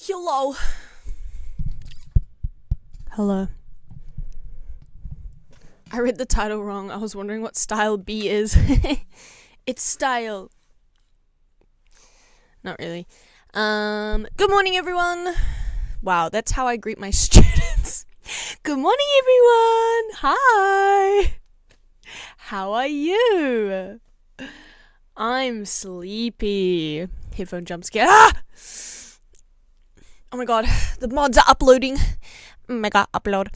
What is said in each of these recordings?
Hello. Hello. I read the title wrong. I was wondering what style B is. It's style. Not really. Good morning, everyone. Wow, that's how I greet my students. Good morning, everyone. Hi. How are you? I'm sleepy. Headphone jump scare. Ah! Oh my god, the mods are uploading. Mega upload.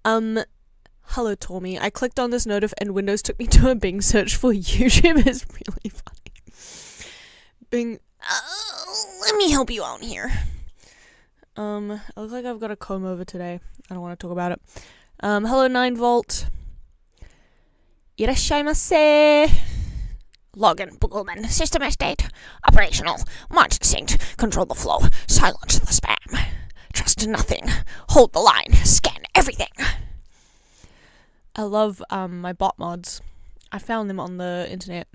Hello, Tommy. I clicked on this notif and Windows took me to a Bing search for YouTube. It's really funny. Bing. Let me help you out here. I look like I've got a comb over today. I don't want to talk about it. Hello, 9volt. Irashaimase. Login, Boogleman, system estate, operational, march distinct, control the flow, silence the spam, trust nothing, hold the line, scan everything. I love my bot mods. I found them on the internet.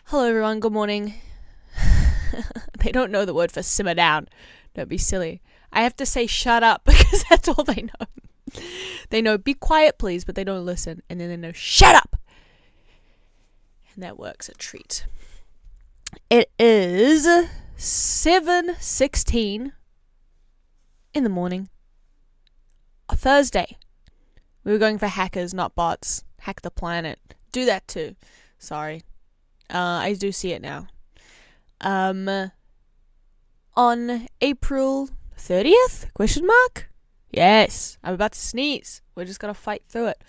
Hello everyone, good morning. They don't know the word for simmer down. Don't be silly. I have to say shut up because that's all they know. They know be quiet please, but they don't listen. And then they know shut up. And that works a treat. It is 7:16 in the morning. A Thursday. We were going for hackers, not bots. Hack the planet. Do that too. Sorry. I do see it now. On April 30th? Question mark? Yes. I'm about to sneeze. We're just gonna fight through it.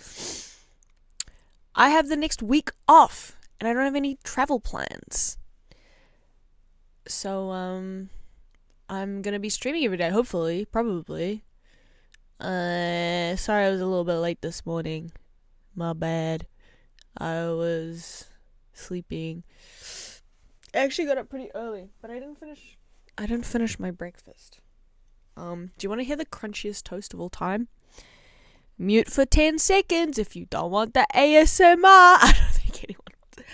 I have the next week off. And I don't have any travel plans. So, I'm gonna be streaming every day, hopefully, probably. Sorry I was a little bit late this morning. My bad. I was sleeping. I actually got up pretty early, but I didn't finish my breakfast. Do you want to hear the crunchiest toast of all time? Mute for 10 seconds if you don't want the ASMR. I don't think think anyone wants it.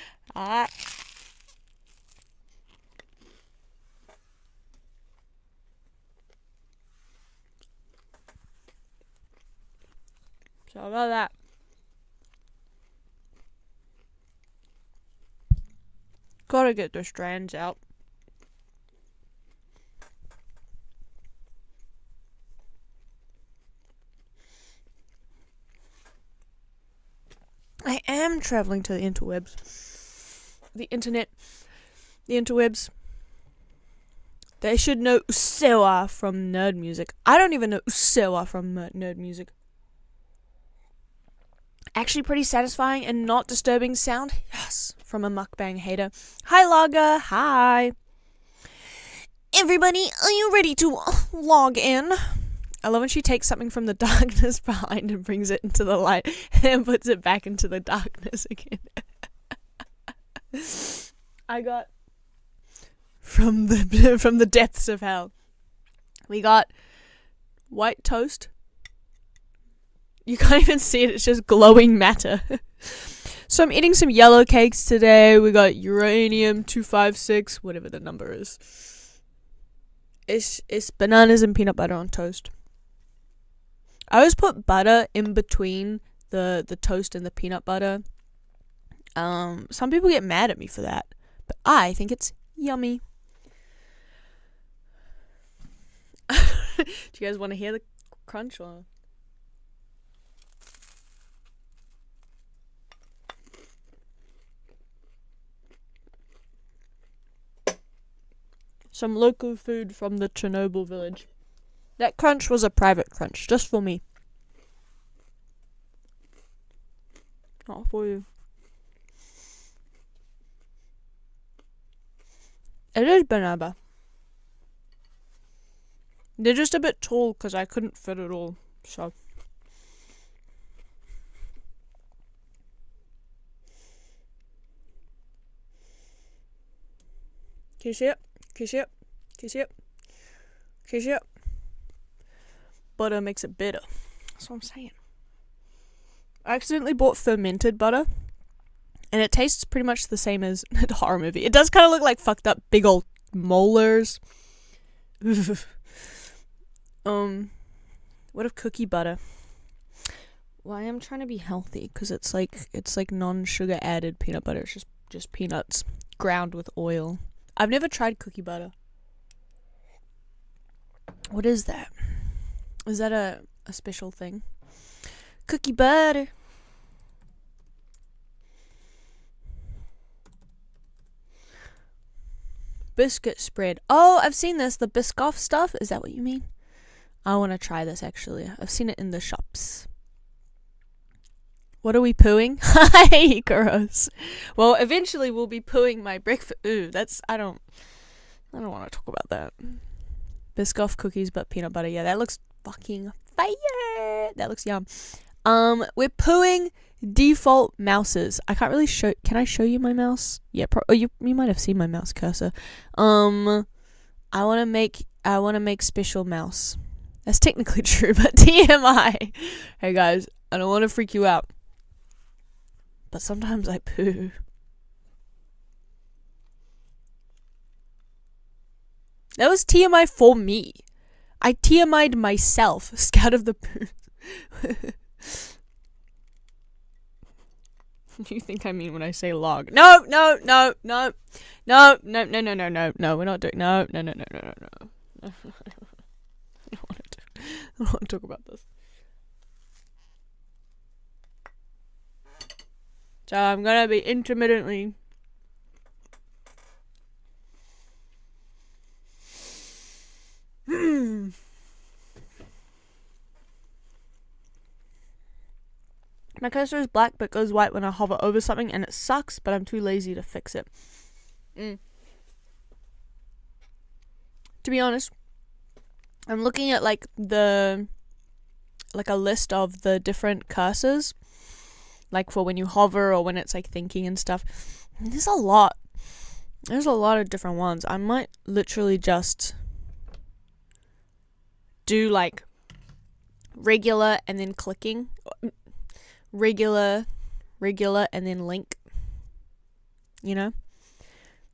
So about that. Gotta get the strands out. I am traveling to the interwebs. The internet. The interwebs. They should know Usewa from Nerd Music. I don't even know Usewa from Nerd Music. Actually pretty satisfying and not disturbing sound. Yes, from a mukbang hater. Hi Laga, hi. Everybody, are you ready to log in? I love when she takes something from the darkness behind and brings it into the light and then puts it back into the darkness again. I got from the depths of hell. We got white toast. You can't even see it, it's just glowing matter. So I'm eating some yellow cakes today. We got uranium-256, whatever the number is. It's bananas and peanut butter on toast. I always put butter in between the toast and the peanut butter. Some people get mad at me for that, but I think it's yummy. Do you guys want to hear the crunch or? Some local food from the Chernobyl village. That crunch was a private crunch, just for me. Not for you. It is banana. They're just a bit tall because I couldn't fit it all, so. Can you see it? Can you see it? Can you see it? Can you see it? Butter makes it bitter. That's what I'm saying. I accidentally bought fermented butter, and it tastes pretty much the same as the horror movie. It does kind of look like fucked up big old molars. What if cookie butter? Well, I am trying to be healthy because it's like non-sugar added peanut butter. It's just peanuts ground with oil. I've never tried cookie butter. What is that? Is that a special thing? Cookie butter. Biscuit spread. Oh, I've seen this. The Biscoff stuff. Is that what you mean? I want to try this actually. I've seen it in the shops. What are we pooing? Hi, gross. Well, eventually we'll be pooing my breakfast. Ooh, I don't want to talk about that. Biscoff cookies, but peanut butter. Yeah, that looks fucking fire. That looks yum. We're pooing default mouses. I can't really show. Can I show you my mouse? Yeah, you might have seen my mouse cursor. I want to make special mouse. That's technically true, but TMI. Hey guys, I don't want to freak you out, but sometimes I poo. That was TMI for me. I TMI'd myself. Scared of the poo. You think I mean when I say log? No. We're not doing. No. I don't want to talk about this. So I'm gonna be intermittently. My cursor is black but goes white when I hover over something, and it sucks, but I'm too lazy to fix it. To be honest, I'm looking at like a list of the different cursors, like for when you hover or when it's like thinking and stuff. There's a lot. There's a lot of different ones. I might literally just do like regular and then clicking. Regular and then link. you know?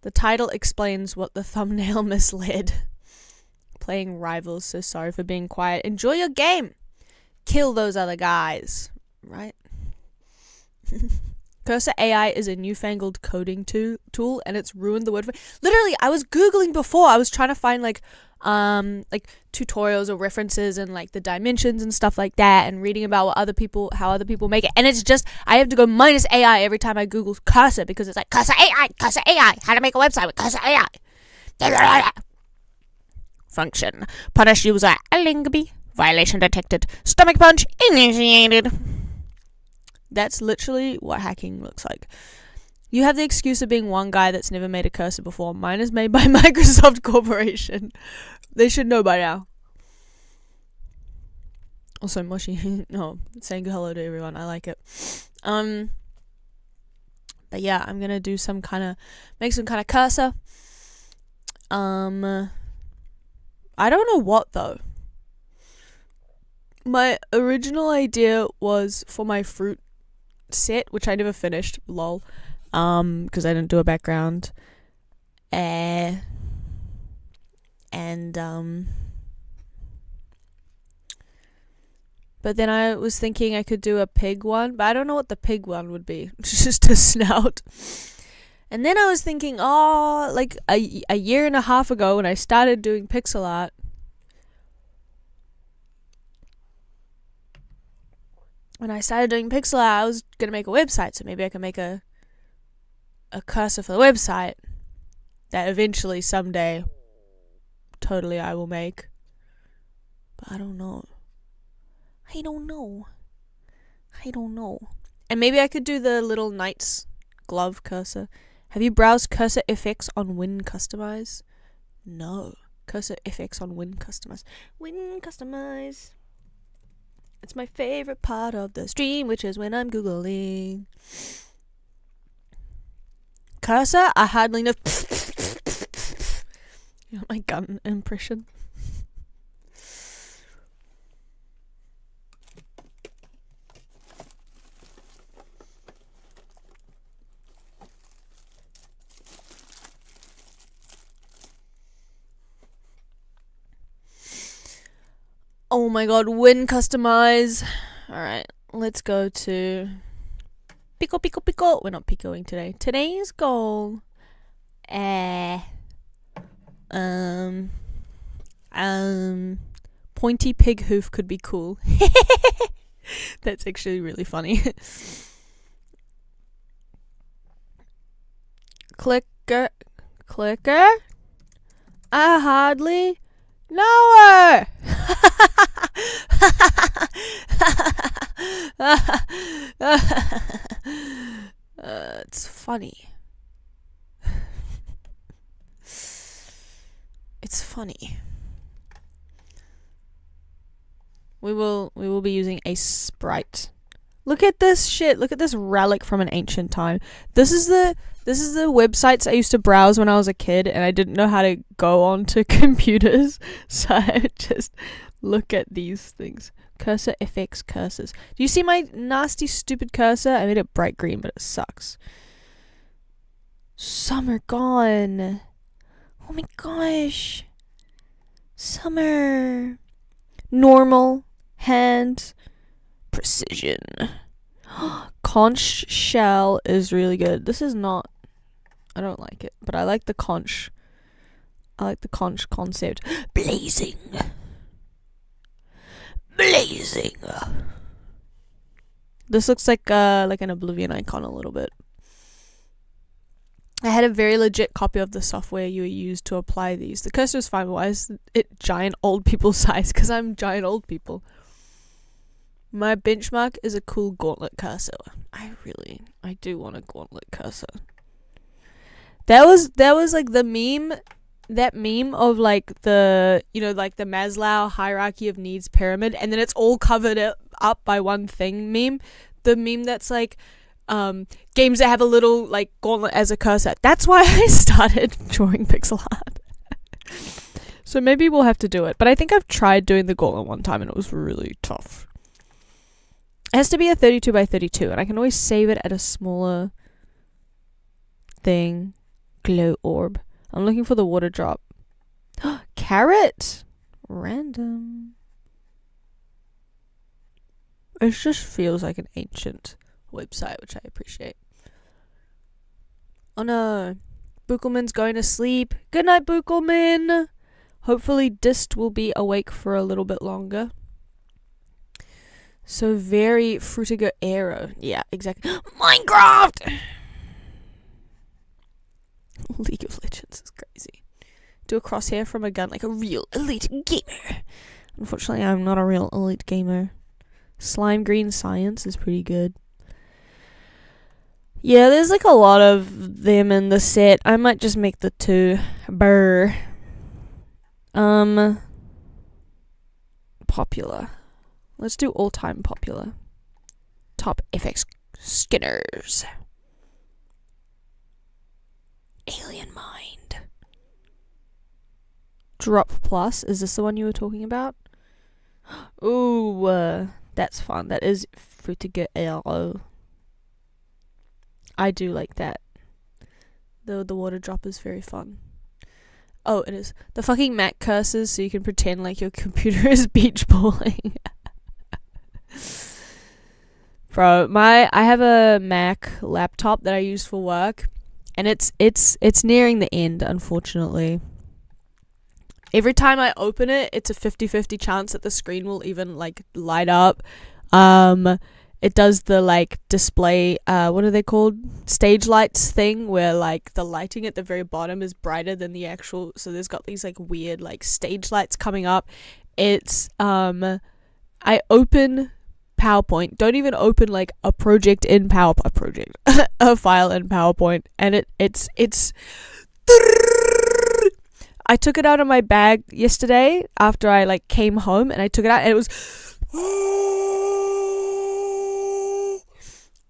The title explains what the thumbnail misled. Playing rivals, so sorry for being quiet. Enjoy your game! Kill those other guys. Right? Cursor AI is a newfangled coding tool, and it's ruined the word. Literally, I was Googling before. I was trying to find like tutorials or references and like the dimensions and stuff like that, and reading about how other people make it. And it's just, I have to go minus AI every time I Google cursor, because it's like cursor AI, how to make a website with cursor AI. Function: punish user Alingby. Violation detected. Stomach punch initiated. That's literally what hacking looks like. You have the excuse of being one guy that's never made a cursor before. Mine is made by Microsoft Corporation. They should know by now. Also, Moshi, saying hello to everyone. I like it. But yeah, I'm gonna do make some kind of cursor. I don't know what though. My original idea was for my fruit set, which I never finished, lol, because I didn't do a background, but then I was thinking I could do a pig one, but I don't know what the pig one would be. It's just a snout. And then I was thinking, like a year and a half ago when I started doing pixel art, I was going to make a website, so maybe I can make a cursor for the website that eventually someday totally I will make. But I don't know. And maybe I could do the little knight's glove cursor. Have you browsed cursor effects on Win Customize? No. Cursor effects on Win Customize. Win Customize. It's my favorite part of the stream, which is when I'm Googling. Cursor, I hardly know. You know my gun impression? Oh my god, Win Customize. Alright, let's go to Pico. We're not picoing today. Today's goal. Pointy pig hoof could be cool. That's actually really funny. Clicker. I hardly know her. It's funny. It's funny. We will be using a sprite. Look at this shit. Look at this relic from an ancient time. This is the websites I used to browse when I was a kid, and I didn't know how to go onto computers, so I would just look at these things. Cursor FX cursors. Do you see my nasty stupid cursor? I made it bright green, but it sucks. Summer gone. Oh my gosh. Summer. Normal. Hand. Precision. Conch shell is really good. This is not. I don't like it, but I like the conch. I like the conch concept. Blazing. This looks like an Oblivion icon a little bit. I had a very legit copy of the software you use to apply these. The cursor is fine. Why is it giant old people size? Because I'm giant old people. My benchmark is a cool gauntlet cursor. I do want a gauntlet cursor. That was like the meme. That meme of like the, like the Maslow hierarchy of needs pyramid, and then it's all covered up by one thing meme. The meme that's like games that have a little like gauntlet as a cursor. That's why I started drawing pixel art. So maybe we'll have to do it. But I think I've tried doing the gauntlet one time and it was really tough. It has to be a 32 by 32, and I can always save it at a smaller thing. Glow orb. I'm looking for the water drop. Carrot. Random. It just feels like an ancient website, which I appreciate. Oh no. Buckelman's going to sleep. Good night, Buckelman. Hopefully Dist will be awake for a little bit longer. So very Frutiger Aero. Yeah, exactly. Minecraft! League of Legends is crazy. Do a crosshair from a gun like a real elite gamer. Unfortunately, I'm not a real elite gamer. Slime Green Science is pretty good. Yeah, there's like a lot of them in the set. I might just make the 2. Brr. Popular. Let's do all-time popular. Top FX Skinners. Alien Mind. Drop Plus. Is this the one you were talking about? Ooh, that's fun. That is Frutiger Aero. I do like that. The water drop is very fun. Oh, it is. The fucking Mac curses so you can pretend like your computer is beach balling. Bro, I have a Mac laptop that I use for work, and it's nearing the end, unfortunately. Every time I open it, it's a 50-50 chance that the screen will even like light up. It does the like display, what are they called? Stage lights thing, where like the lighting at the very bottom is brighter than the actual, so there's got these like weird like stage lights coming up. It's I open PowerPoint, don't even open like a project in PowerPoint, a file in PowerPoint, and it's I took it out of my bag yesterday after I like came home, and I took it out and it was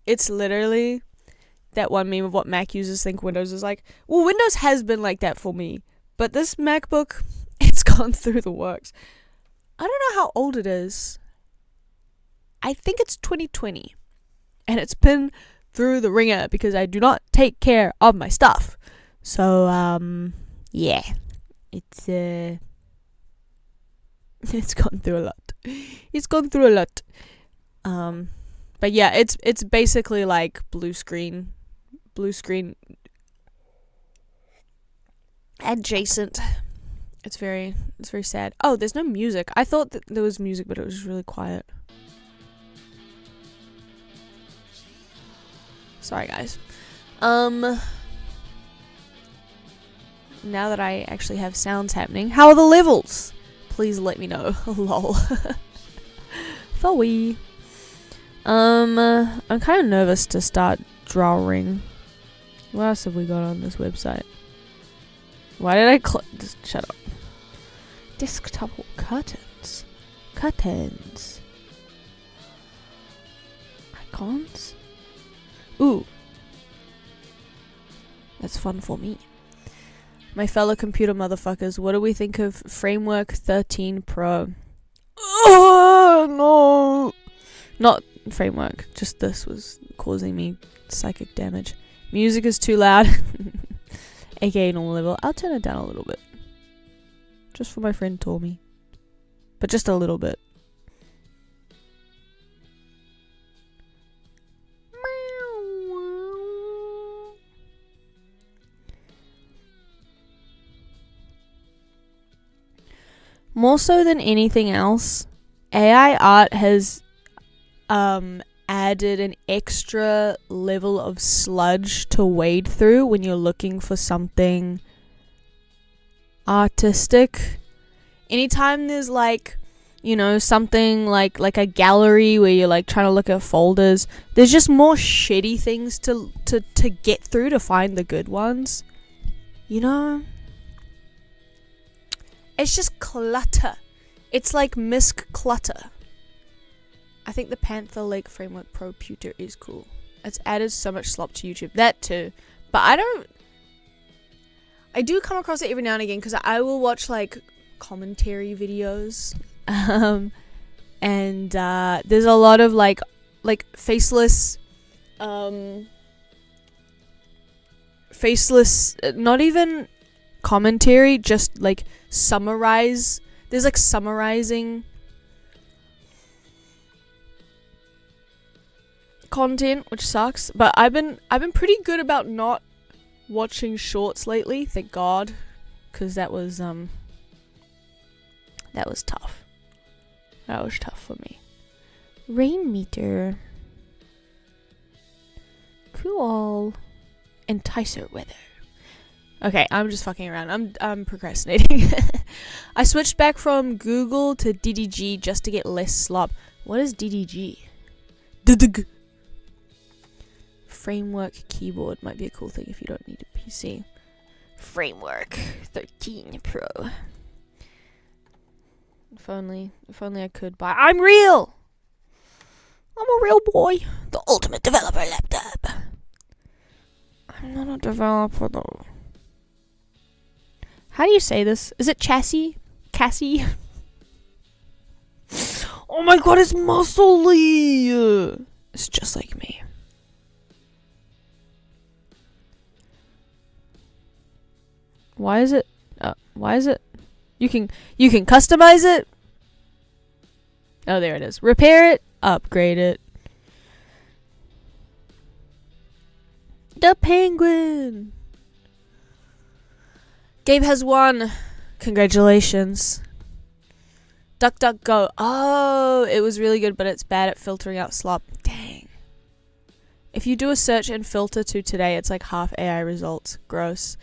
it's literally that one meme of what Mac users think Windows is like. Well, Windows has been like that for me, but this MacBook, it's gone through the works. I don't know how old it is. I think it's 2020, and it's been through the ringer because I do not take care of my stuff. So, yeah, it's gone through a lot. It's gone through a lot. But yeah, it's basically like blue screen adjacent. It's very sad. Oh, there's no music. I thought that there was music, but it was just really quiet. Sorry, guys. Now that I actually have sounds happening, how are the levels? Please let me know. Lol. Phooey. I'm kind of nervous to start drawing. What else have we got on this website? Why did I just shut up. Desktop curtains. Curtains. Icons. Ooh. That's fun for me. My fellow computer motherfuckers, what do we think of Framework 13 Pro? Oh, no. Not Framework, just this was causing me psychic damage. Music is too loud. AKA normal level. I'll turn it down a little bit. Just for my friend Tommy. But just a little bit. More so than anything else, AI art has added an extra level of sludge to wade through when you're looking for something artistic. Anytime there's like, you know, something like a gallery where you're like trying to look at folders, there's just more shitty things to get through to find the good ones. You know? It's just clutter. It's like misc clutter. I think the Panther Lake Framework Pro Pewter is cool. It's added so much slop to YouTube. That too. But I do come across it every now and again because I will watch like commentary videos. And there's a lot of like faceless faceless, not even commentary, just like summarize. There's like summarizing content, which sucks. But I've been pretty good about not watching shorts lately, thank God, because that was tough. That was tough for me. Rain meter. Cool. Enticer weather. Okay, I'm just fucking around. I'm procrastinating. I switched back from Google to DDG just to get less slop. What is DDG? Framework keyboard might be a cool thing if you don't need a PC. Framework 13 Pro. If only I could buy. I'm real. I'm a real boy. The ultimate developer laptop. I'm not a developer though. How do you say this? Is it chassis? Cassie? Oh my god, it's muscly. It's just like me. Why is it? You can customize it. Oh, there it is. Repair it. Upgrade it. The penguin. Gabe has won. Congratulations. DuckDuckGo. Oh, it was really good, but it's bad at filtering out slop. Dang. If you do a search and filter to today, it's like half AI results. Gross.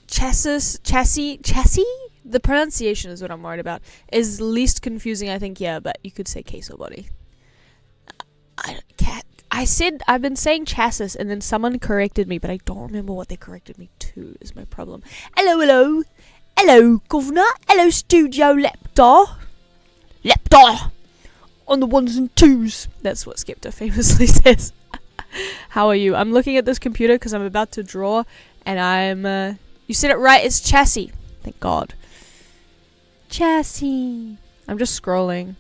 Chassis? The pronunciation is what I'm worried about. Is least confusing, I think, yeah, but you could say case or body. I've been saying chassis, and then someone corrected me, but I don't remember what they corrected me to, is my problem. Hello, governor. Hello, studio Leptar. On the ones and twos. That's what Skepta famously says. How are you? I'm looking at this computer because I'm about to draw, and I'm, you said it right, it's chassis. Thank God. Chassis. I'm just scrolling.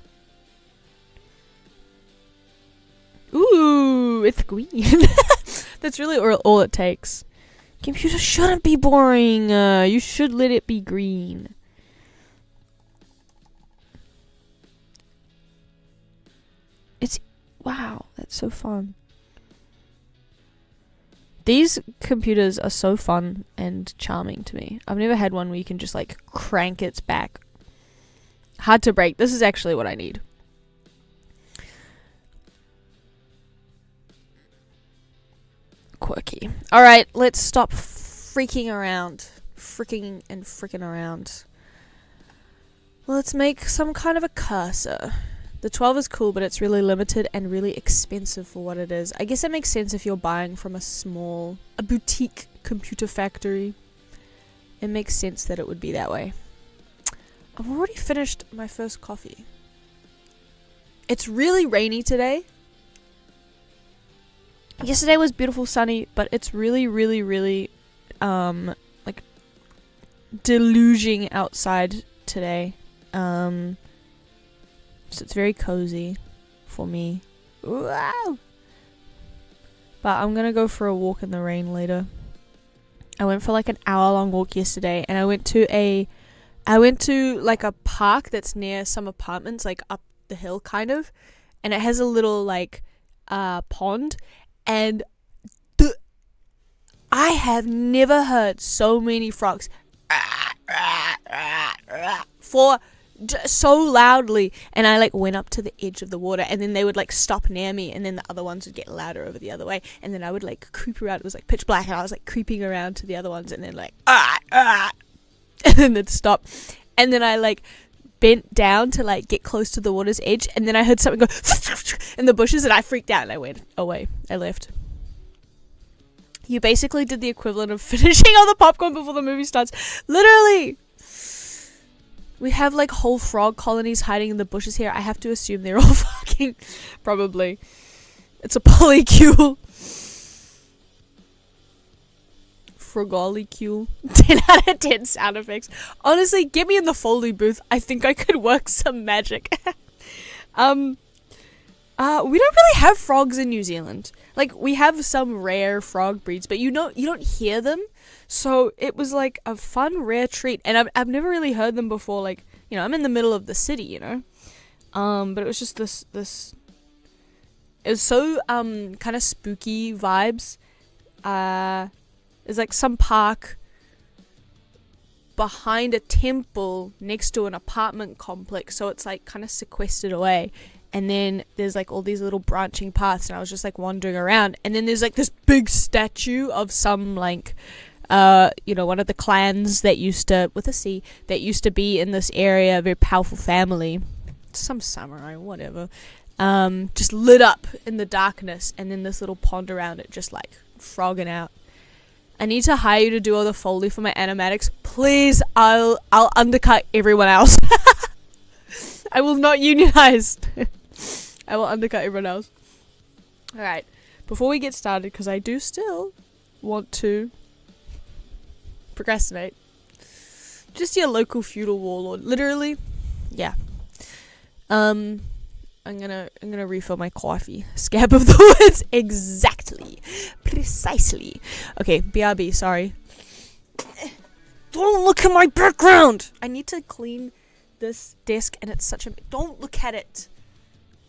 Ooh, it's green. That's really all it takes. Computer shouldn't be boring. You should let it be green. Wow, that's so fun. These computers are so fun and charming to me. I've never had one where you can just like crank its back. Hard to break. This is actually what I need. Quirky. Alright, let's stop freaking around. Freaking around. Let's make some kind of a cursor. The 12 is cool, but it's really limited and really expensive for what it is. I guess it makes sense if you're buying from a boutique computer factory. It makes sense that it would be that way. I've already finished my first coffee. It's really rainy today. Yesterday was beautiful sunny, but it's really like deluging outside today. So it's very cozy for me. Wow. But I'm gonna go for a walk in the rain later. I went for like an hour-long walk yesterday, and I went to like a park that's near some apartments, like up the hill kind of, and it has a little like pond, and I have never heard so many frogs for so loudly, and I like went up to the edge of the water, and then they would like stop near me, and then the other ones would get louder over the other way, and then I would like creep around. It was like pitch black, and I was like creeping around to the other ones, and then like and then they'd stop, and then I like bent down to like get close to the water's edge, and then I heard something go in the bushes, and I freaked out, and I went away. I left. You basically did the equivalent of finishing all the popcorn before the movie starts. Literally. We have like whole frog colonies hiding in the bushes here. I have to assume they're all fucking... Probably. It's a polycule. Frogolicule. 10 out of 10 sound effects. Honestly, get me in the Foley booth. I think I could work some magic. I'm We don't really have frogs in New Zealand. Like, we have some rare frog breeds, but you don't hear them. So it was like a fun, rare treat, and I've never really heard them before. Like, I'm in the middle of the city, but it was just this. It was so kind of spooky vibes. There's like some park behind a temple next to an apartment complex, so it's like kind of sequestered away. And then there's like all these little branching paths, and I was just like wandering around, and then there's like this big statue of some like one of the clans that used to, with a C, that used to be in this area, a very powerful family, some samurai, whatever, just lit up in the darkness, and then this little pond around it just like frogging out. I need to hire you to do all the Foley for my animatics. Please, I'll undercut everyone else. I will not unionize. I will undercut everyone else. Alright, before we get started, because I do still want to procrastinate. Just your local feudal warlord. Literally, yeah. I'm gonna refill my coffee. Scab of the words. Exactly. Precisely. Okay, BRB, sorry. Don't look at my background! I need to clean this desk, and it's such a... Don't look at it!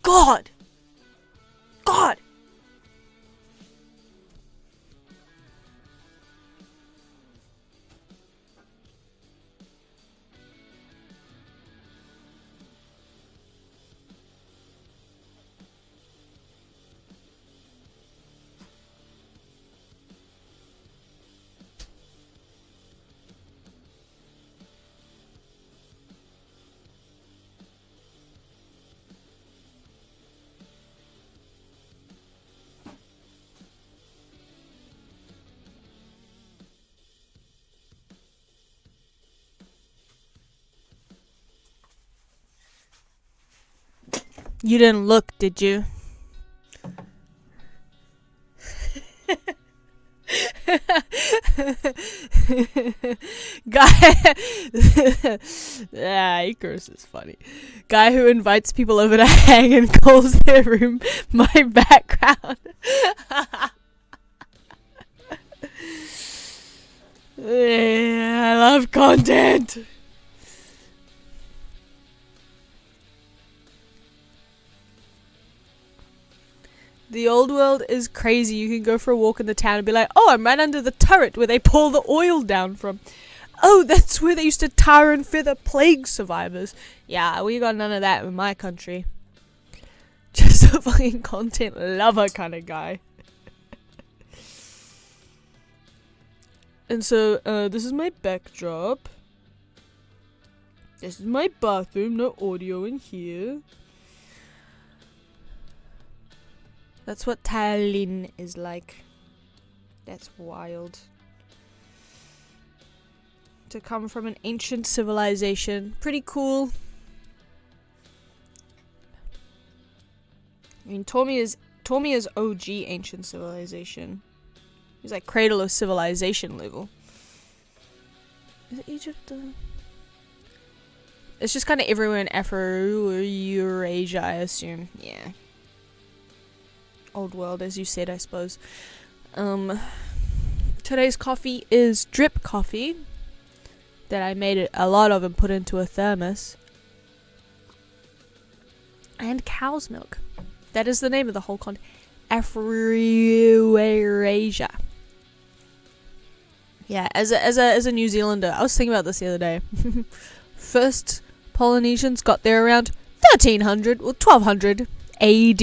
God! God! You didn't look, did you? Guy. Icarus is funny. Guy who invites people over to hang and calls their room my background. Yeah, I love content. The old world is crazy. You can go for a walk in the town and be like, oh, I'm right under the turret where they pull the oil down from. Oh, that's where they used to tar and feather plague survivors. Yeah, we got none of that in my country. Just a fucking content lover kind of guy. And so, this is my backdrop. This is my bathroom. No audio in here. That's what Tallinn is like. That's wild. To come from an ancient civilization. Pretty cool. I mean, Tormia's OG ancient civilization. He's like cradle of civilization level. Is it Egypt? It's just kind of everywhere in Eurasia, I assume. Yeah. Old world, as you said, I suppose. Today's coffee is drip coffee that I made a lot of and put into a thermos. And cow's milk. That is the name of the whole continent. Eurasia. Yeah, as a New Zealander, I was thinking about this the other day. First Polynesians got there around 1300 or 1200 AD.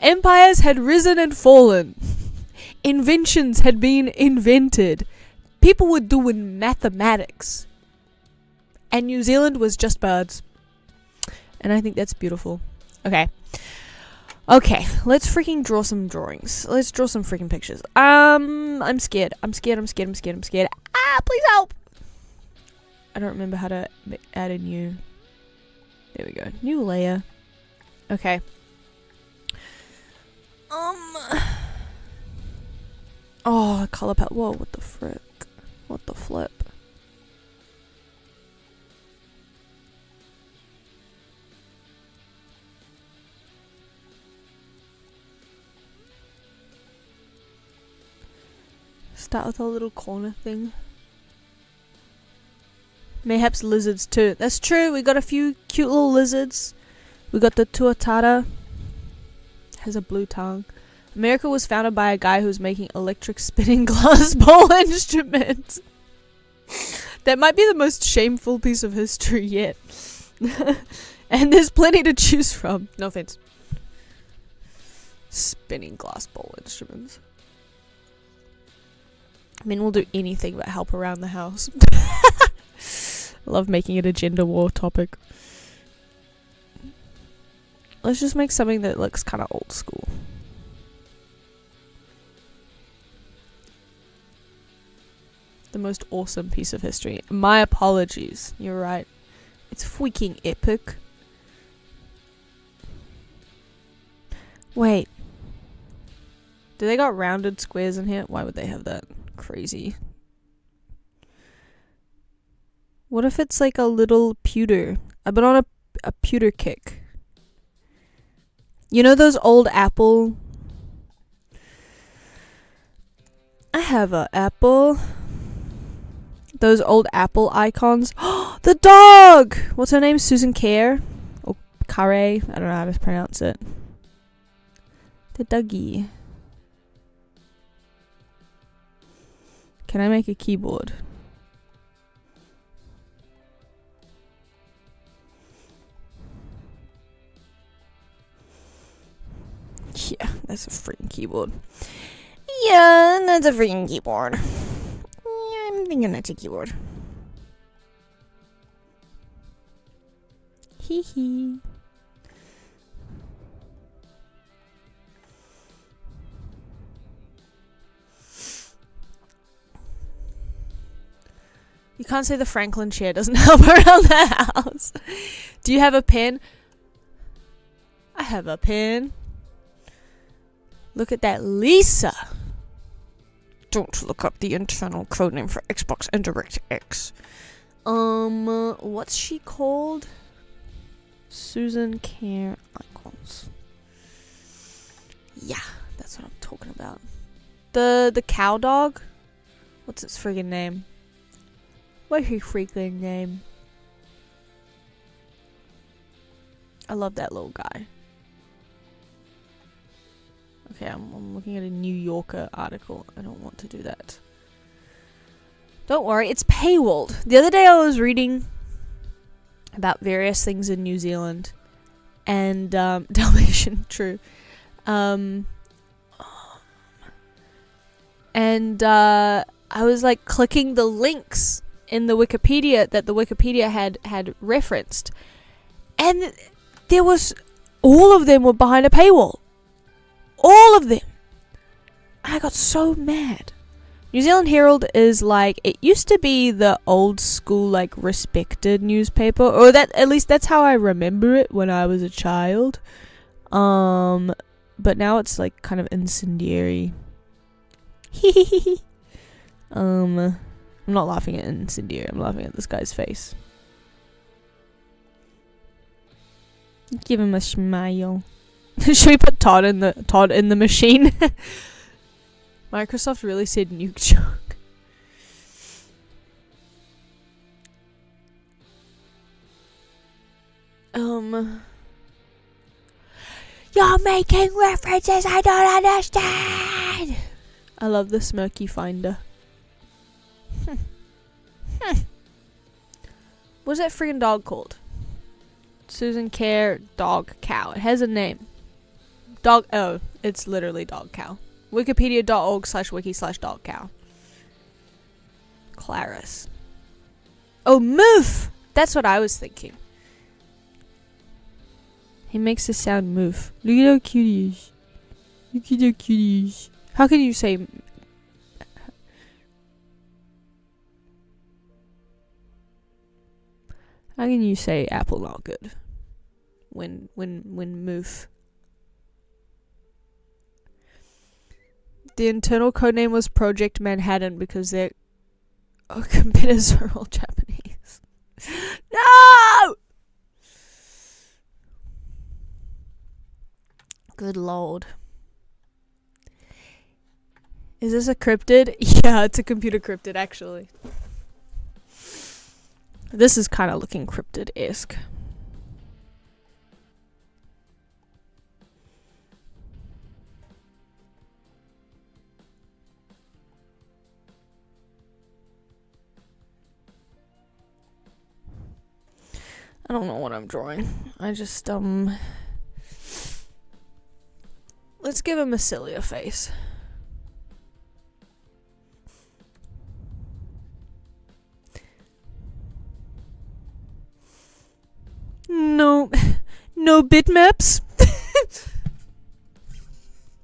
Empires had risen and fallen. Inventions had been invented. People were doing mathematics. And New Zealand was just birds. And I think that's beautiful. Okay. Okay, let's freaking draw some drawings. Let's draw some freaking pictures. I'm scared. I'm scared. Ah, please help! I don't remember how to add a new... There we go. New layer. Okay. Oh, color palette. Whoa, what the frick? What the flip? Start with a little corner thing. Mayhaps lizards too. That's true. We got a few cute little lizards. We got the tuatara. Has a blue tongue. America was founded by a guy who was making electric spinning glass bowl instruments. That might be the most shameful piece of history yet. And there's plenty to choose from. No offense. Spinning glass bowl instruments. I mean, we'll do anything but help around the house. I love making it a gender war topic. Let's just make something that looks kind of old school. The most awesome piece of history. My apologies. You're right. It's freaking epic. Wait. Do they got rounded squares in here? Why would they have that? Crazy. What if it's like a little pewter? I've been on a pewter kick. You know those old Apple? I have a Apple. Those old Apple icons. The dog! What's her name? Susan Care? Or Care? I don't know how to pronounce it. The doggy. Can I make a keyboard? Yeah, that's a freaking keyboard. Yeah, that's a freaking keyboard. Yeah, I'm thinking that's a keyboard. Hee hee. You can't say the Franklin chair doesn't help around the house. Do you have a pen? I have a pen. Look at that, Lisa. Don't look up the internal codename for Xbox and DirectX. What's she called? Susan Care icons. Yeah, that's what I'm talking about. The cow dog? What's its friggin' name? What's her freaking name? I love that little guy. Okay, I'm looking at a New Yorker article. I don't want to do that. Don't worry, it's paywalled. The other day I was reading about various things in New Zealand. And, Dalmatian, true. And, I was like clicking the links in the Wikipedia that the Wikipedia had referenced. And there was, all of them were behind a paywall. All of them. I got so mad. New Zealand Herald is like, it used to be the old school, like, respected newspaper, or that, at least that's how I remember it when I was a child. But now it's like kind of incendiary. I'm not laughing at incendiary, I'm laughing at this guy's face. Give him a smile. Should we put Todd in the machine? Microsoft really said nuke joke. You're making references I don't understand. I love the smirky finder. What's that friggin' dog called? Susan Care dog cow. It has a name. Dog. Oh, it's literally dog cow. Wikipedia.org/wiki/dog cow. Claris. Oh, moof! That's what I was thinking. He makes the sound moof. Look at how cute he is. Look at how cute he is. How can you say... How can you say apple not good? When moof. The internal codename was Project Manhattan because their competitors are all Japanese. No! Good lord. Is this a cryptid? Yeah, it's a computer cryptid, actually. This is kind of looking cryptid-esque. I don't know what I'm drawing. I just, let's give him a sillier face. No bitmaps.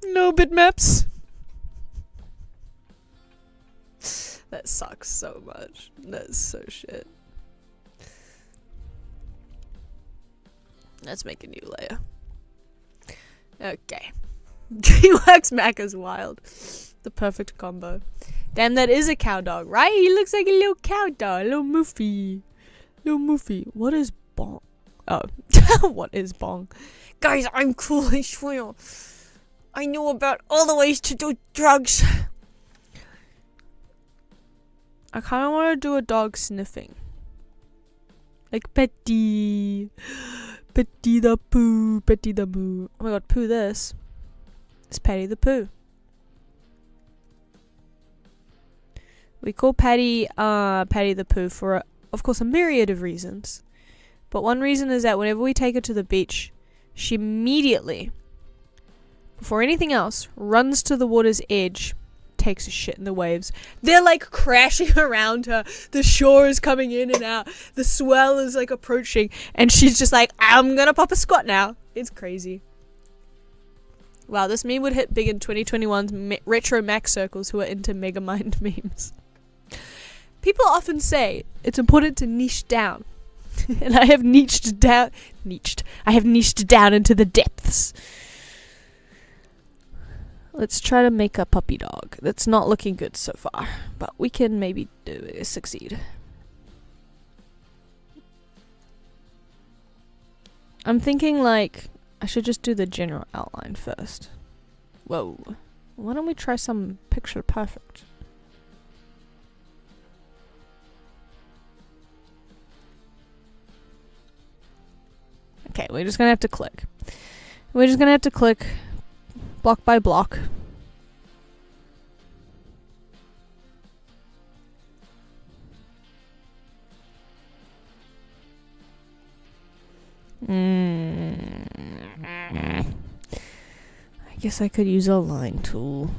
No bitmaps. That sucks so much. That's so shit. Let's make a new layer. Okay. G-Wax Mac is wild. The perfect combo. Damn, that is a cow dog, right? He looks like a little cow dog. A little moofy. What is bong? Oh. What is bong? Guys, I'm cool, I swear. I know about all the ways to do drugs. I kind of want to do a dog sniffing. Like Petty. Petty the Pooh. Petty the Pooh. Oh my god, Pooh this. It's Patty the Pooh. We call Patty Patty the Pooh for, of course, a myriad of reasons. But one reason is that whenever we take her to the beach, she immediately, before anything else, runs to the water's edge, takes a shit in the waves. They're like crashing around her. The shore is coming in and out. The swell is like approaching. And she's just like, I'm gonna pop a squat now. It's crazy. Wow, this meme would hit big in 2021's retro Mac circles who are into Megamind memes. People often say it's important to niche down. And I have niched down into the depths. Let's try to make a puppy dog. That's not looking good so far, but we can maybe succeed. I'm thinking like I should just do the general outline first. Whoa. Why don't we try some picture perfect? Okay, we're just gonna have to click. Block by block. I guess I could use a line tool.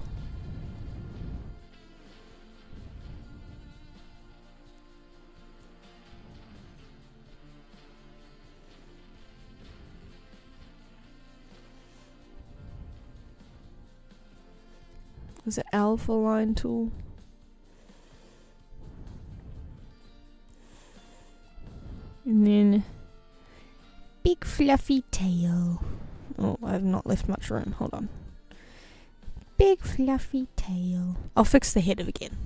Is it alpha line tool? And then big fluffy tail. Oh, I have not left much room. Hold on. Big fluffy tail. I'll fix the head again.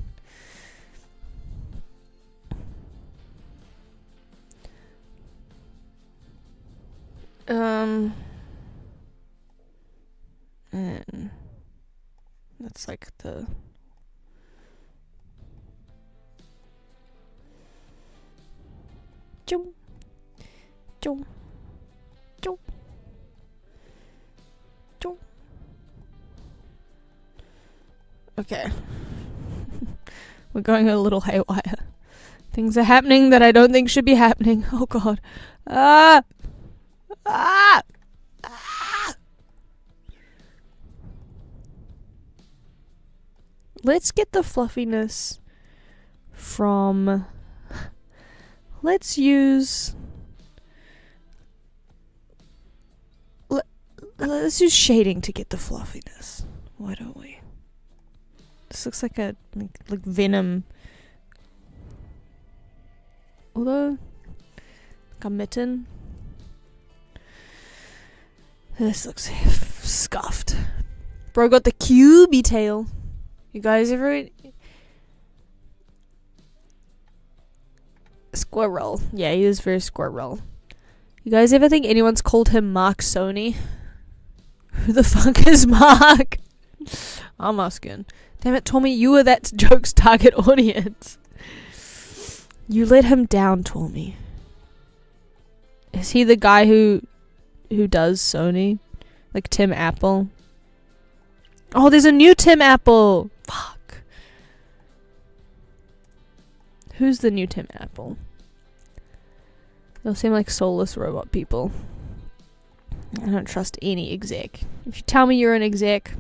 And that's like the Choo. Choo. Choo. Choo. Okay. We're going a little haywire. Things are happening that I don't think should be happening. Oh god. Ah! Ah! Ah! Let's get the fluffiness from... Let's use shading to get the fluffiness. Why don't we? This looks like a like Venom. Although like a mitten. This looks scuffed. Bro got the cubey tail. You guys ever... Squirrel. Yeah, he is very squirrel. You guys ever think anyone's called him Mark Sony? Who the fuck is Mark? I'm asking. Damn it, Tommy, you were that joke's target audience. You let him down, Tommy. Is he the guy who does Sony? Like Tim Apple? Oh, there's a new Tim Apple! Fuck. Who's the new Tim Apple? They'll seem like soulless robot people. I don't trust any exec. If you tell me you're an exec...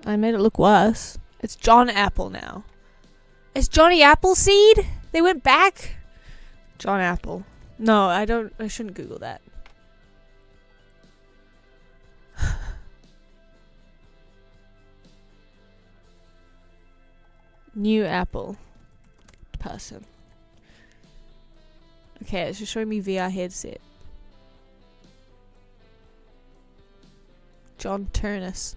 I made it look worse. It's John Apple now. It's Johnny Appleseed? They went back? John Apple. No, I shouldn't Google that. New Apple person. Okay, it's just showing me VR headset. John Turnus.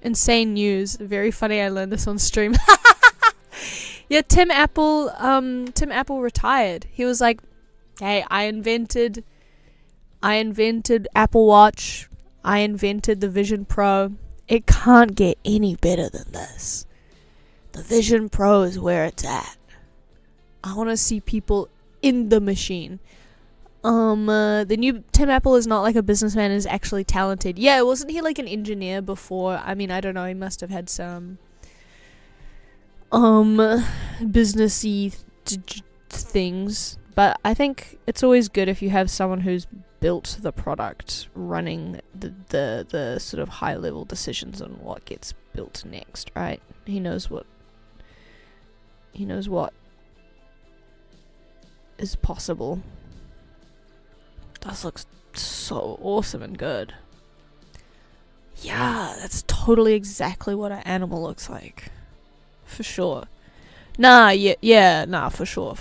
Insane news. Very funny. I learned this on stream. Yeah, Tim Apple retired. He was like, "Hey, I invented Apple Watch. I invented the Vision Pro. It can't get any better than this. The Vision Pro is where it's at. I want to see people in the machine." The new Tim Apple is not like a businessman, is actually talented. Yeah, wasn't he like an engineer before? I mean, I don't know, he must have had some businessy things, but I think it's always good if you have someone who's built the product running the sort of high level decisions on what gets built next, right? He knows what is possible. This looks so awesome and good. Yeah, that's totally exactly what an animal looks like. For sure. Nah, nah, for sure,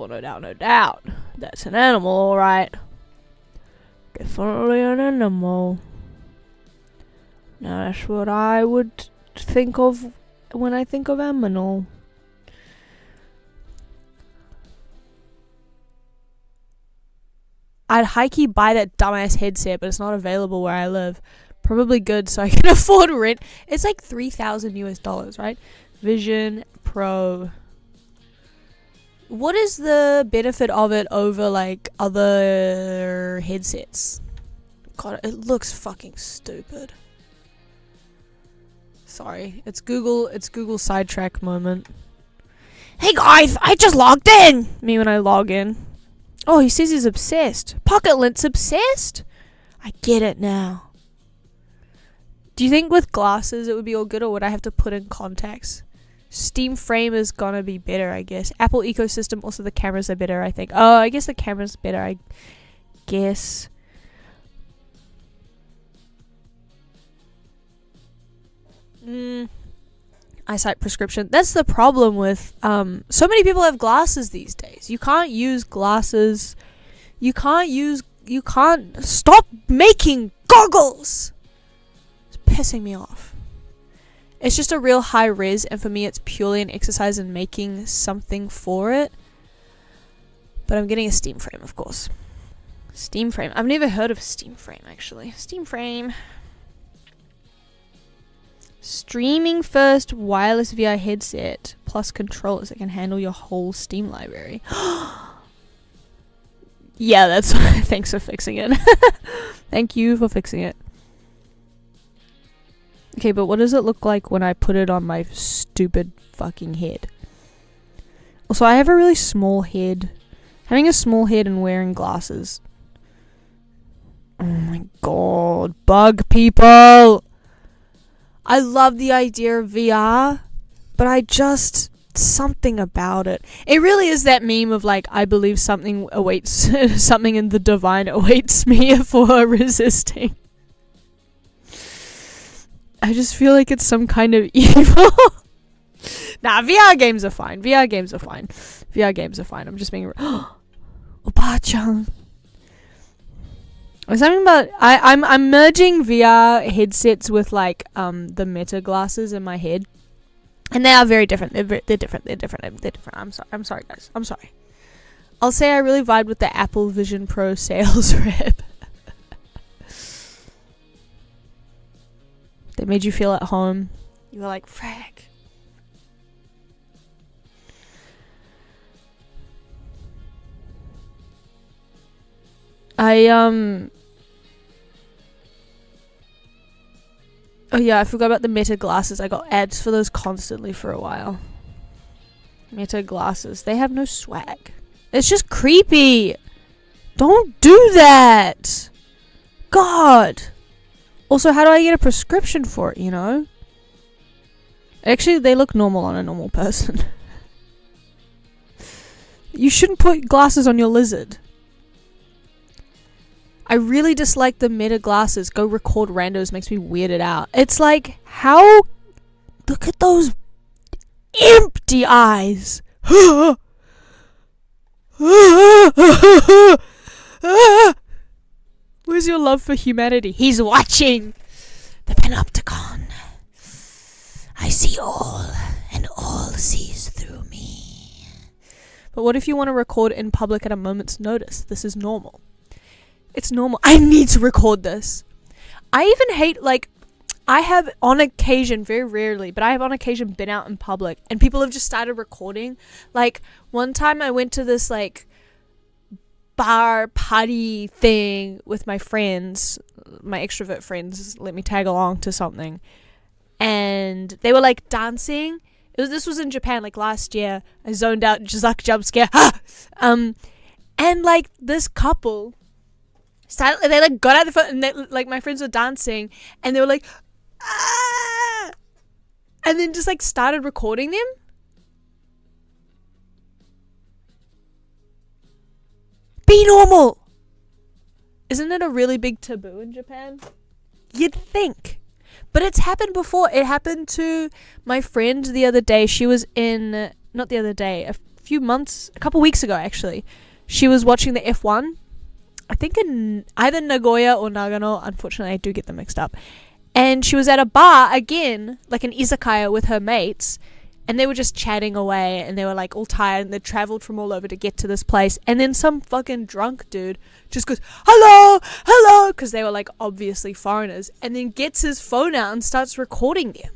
no doubt. That's an animal, alright. Definitely an animal. Now that's what I would think of when I think of aminal. I'd high-key buy that dumbass headset, but it's not available where I live. Probably good, so I can afford rent. It's like $3,000 US, right? Vision Pro. What is the benefit of it over like other headsets? God, it looks fucking stupid. Sorry, it's Google sidetrack moment. Hey guys, I just logged in. Me when I log in. Oh, he says he's obsessed. Pocket Lint's obsessed? I get it now. Do you think with glasses it would be all good, or would I have to put in contacts? Steam frame is gonna be better, I guess. Apple ecosystem, also the cameras are better, I think. Oh, I guess the camera's better, I guess. Eyesight prescription. That's the problem with so many people have glasses these days. You can't use glasses. You can't stop making goggles. It's pissing me off. It's just a real high res, and for me it's purely an exercise in making something for it. But I'm getting a Steam frame, of course. Steam frame. I've never heard of Steam frame, actually. Steam frame. Streaming first wireless VR headset plus controllers that can handle your whole Steam library. Yeah, that's thanks for fixing it. Thank you for fixing it. Okay, but what does it look like when I put it on my stupid fucking head? Also, I have a really small head. Having a small head and wearing glasses. Oh my god, bug people! I love the idea of VR, but something about it. It really is that meme of like, I believe something awaits, something in the divine awaits me for resisting. I just feel like it's some kind of evil. Nah, VR games are fine. VR games are fine. I'm just being... Opa-chan. Something about I'm merging VR headsets with like the Meta glasses in my head, and they are very different. They're different. I'm sorry guys. I'm sorry. I'll say I really vibed with the Apple Vision Pro sales rep. They made you feel at home. You were like, frack. Oh yeah, I forgot about the Meta glasses. I got ads for those constantly for a while. Meta glasses. They have no swag. It's just creepy. Don't do that. God. Also, how do I get a prescription for it, you know? Actually, they look normal on a normal person. You shouldn't put glasses on your lizard. I really dislike the Meta glasses. Go record randos makes me weirded out. It's like, how? Look at those empty eyes. Where's your love for humanity? He's watching the Panopticon. I see all, and all sees through me. But what if you want to record in public at a moment's notice? This is normal. It's normal. I need to record this. I even hate, like, I have on occasion, very rarely, but I have on occasion been out in public and people have just started recording. Like, one time I went to this, like, bar party thing with my friends, my extrovert friends let me tag along to something, and they were like dancing. This was in Japan, like last year. I zoned out, just like jump scare. And like this couple started, they like got out the phone and they, like my friends were dancing and they were like, ah! And then just like started recording them. Be normal. Isn't it a really big taboo in Japan? You'd think. But it's happened before. It happened to my friend the other day. She was in, not the other day, a couple weeks ago actually. She was watching the F1. I think in either Nagoya or Nagano. Unfortunately, I do get them mixed up. And she was at a bar again, like an izakaya with her mates. And they were just chatting away and they were like all tired and they traveled from all over to get to this place. And then some fucking drunk dude just goes, hello, hello, because they were like obviously foreigners, and then gets his phone out and starts recording them.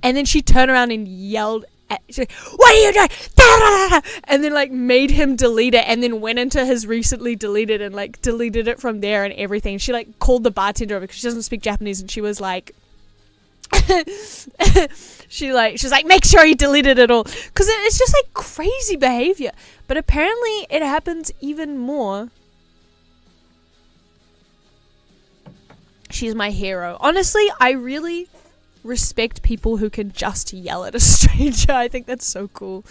And then she turned around and yelled at, she's like, what are you doing? And then like made him delete it and then went into his recently deleted and like deleted it from there and everything. She like called the bartender over because she doesn't speak Japanese and she was like, she's like, make sure you deleted it all, because it's just like crazy behavior. But apparently it happens even more. She's my hero. Honestly, I really respect people who can just yell at a stranger. I think that's so cool.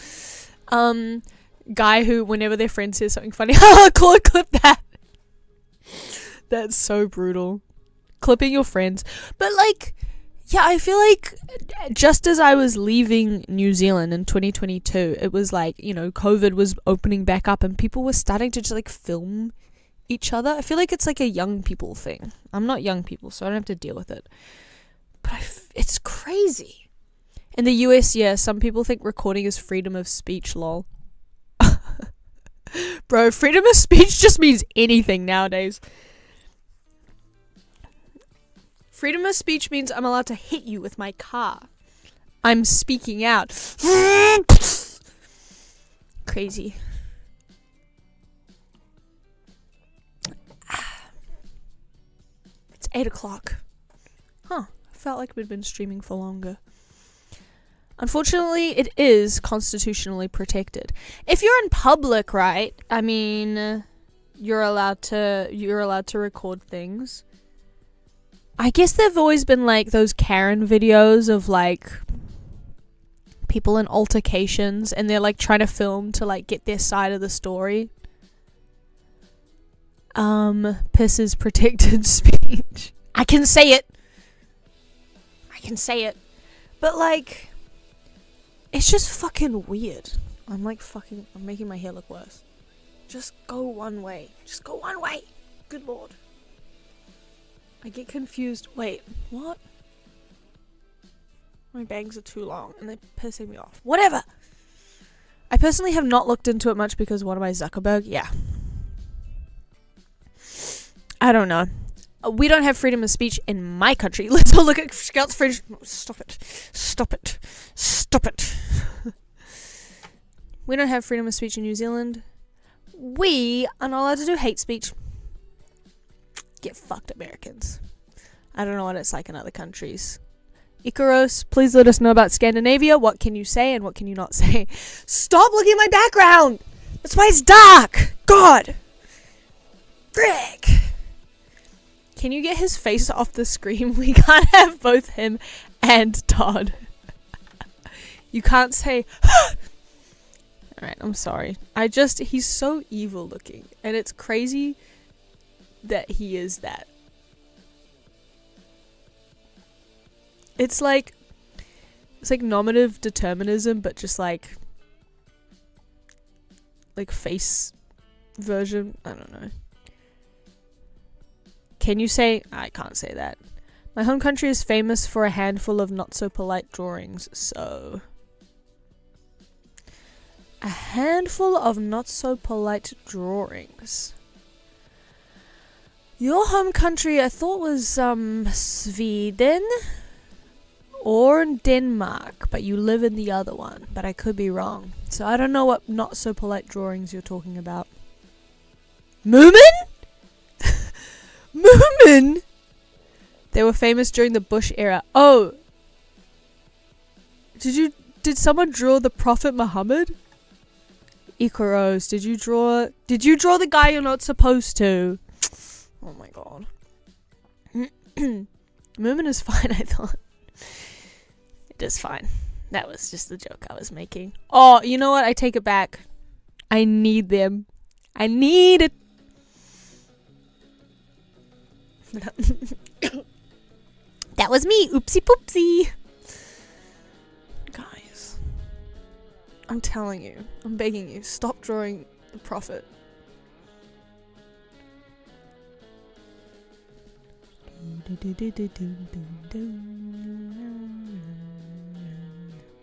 Guy who whenever their friend says something funny, clip that. That's so brutal. Clipping your friends. But like, yeah, I feel like just as I was leaving New Zealand in 2022, it was like, you know, COVID was opening back up and people were starting to just like film each other. I feel like it's like a young people thing. I'm not young people, so I don't have to deal with it. But it's crazy. In the US, yeah, some people think recording is freedom of speech, lol. Bro, freedom of speech just means anything nowadays. Freedom of speech means I'm allowed to hit you with my car. I'm speaking out. Crazy. It's 8 o'clock. Huh. I felt like we'd been streaming for longer. Unfortunately, it is constitutionally protected. If you're in public, right? I mean, you're allowed to record things. I guess there've always been like those Karen videos of like people in altercations and they're like trying to film to like get their side of the story. Piss is protected speech. I can say it. But like, it's just fucking weird. I'm making my hair look worse. Just go one way. Good lord. I get confused. Wait, what? My bangs are too long and they're pissing me off. Whatever. I personally have not looked into it much because what am I, Zuckerberg? Yeah. I don't know. We don't have freedom of speech in my country. Let's all look at Scout's fridge. Stop it. Stop it. Stop it. We don't have freedom of speech in New Zealand. We are not allowed to do hate speech. Get fucked, Americans. I don't know what it's like in other countries. Icaros, please let us know about Scandinavia. What can you say and what can you not say? Stop looking at my background! That's why it's dark! God! Frick! Can you get his face off the screen? We can't have both him and Todd. You can't say... Alright, I'm sorry. He's so evil looking. And it's crazy that he is that. It's like nominative determinism, but just like face version. I don't know. Can you say... I can't say that. My home country is famous for a handful of not so polite drawings, so... A handful of not so polite drawings. Your home country I thought was Sweden or Denmark, but you live in the other one, but I could be wrong. So I don't know what not so polite drawings you're talking about. Moomin? Moomin? They were famous during the Bush era. Oh. Did someone draw the Prophet Muhammad? Icaros, did you draw the guy you're not supposed to? Oh my god. Moomin is fine, I thought. It is fine. That was just the joke I was making. Oh, you know what? I take it back. I need them. I need it. That was me. Oopsie poopsie. Guys. I'm telling you. I'm begging you. Stop drawing the prophet.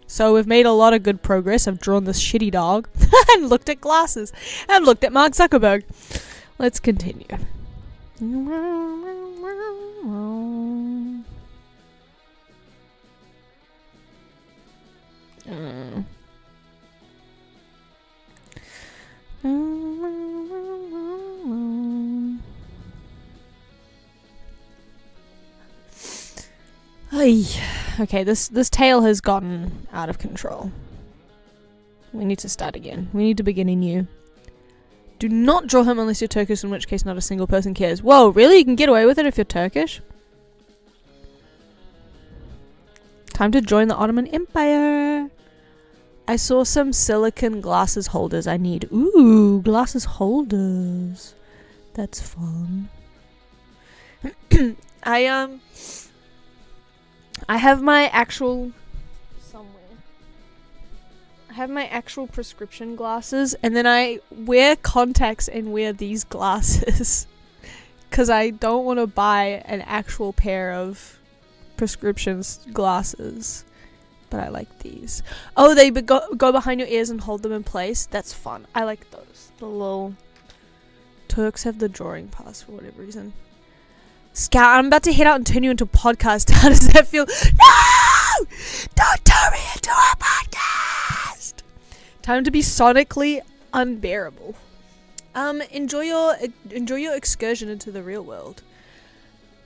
So we've made a lot of good progress. I've drawn this shitty dog and looked at glasses and looked at Mark Zuckerberg. Let's continue. Okay, this tale has gotten out of control. We need to start again. We need to begin anew. Do not draw him unless you're Turkish, in which case not a single person cares. Whoa, really? You can get away with it if you're Turkish? Time to join the Ottoman Empire. I saw some silicone glasses holders I need. Ooh, glasses holders. That's fun. I have my actual prescription glasses, and then I wear contacts and wear these glasses because I don't want to buy an actual pair of prescription glasses, but I like these. Oh, they go behind your ears and hold them in place. That's fun. I like those. The little Turks have the drawing pass for whatever reason. Scout, I'm about to head out and turn you into a podcast. How does that feel? No! Don't turn me into a podcast! Time to be sonically unbearable. Enjoy your excursion into the real world.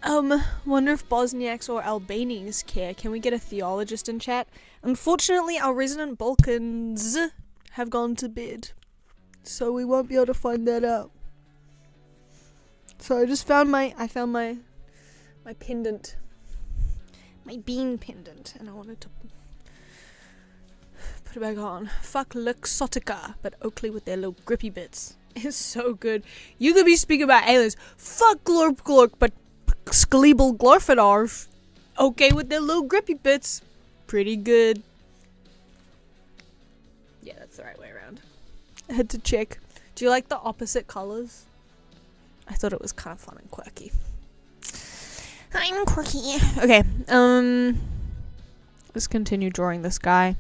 Wonder if Bosniaks or Albanians care. Can we get a theologist in chat? Unfortunately, our resident Balkans have gone to bed, so we won't be able to find that out. So I just found my pendant. My bean pendant. And I wanted to put it back on. Fuck Luxottica, but Oakley with their little grippy bits. It's so good. You could be speaking about aliens. Fuck Glorp Glork, but Skleeble Glorfadorf. Okay with their little grippy bits. Pretty good. Yeah, that's the right way around. I had to check. Do you like the opposite colors? I thought it was kind of fun and quirky. I'm quirky. Okay, let's continue drawing this guy.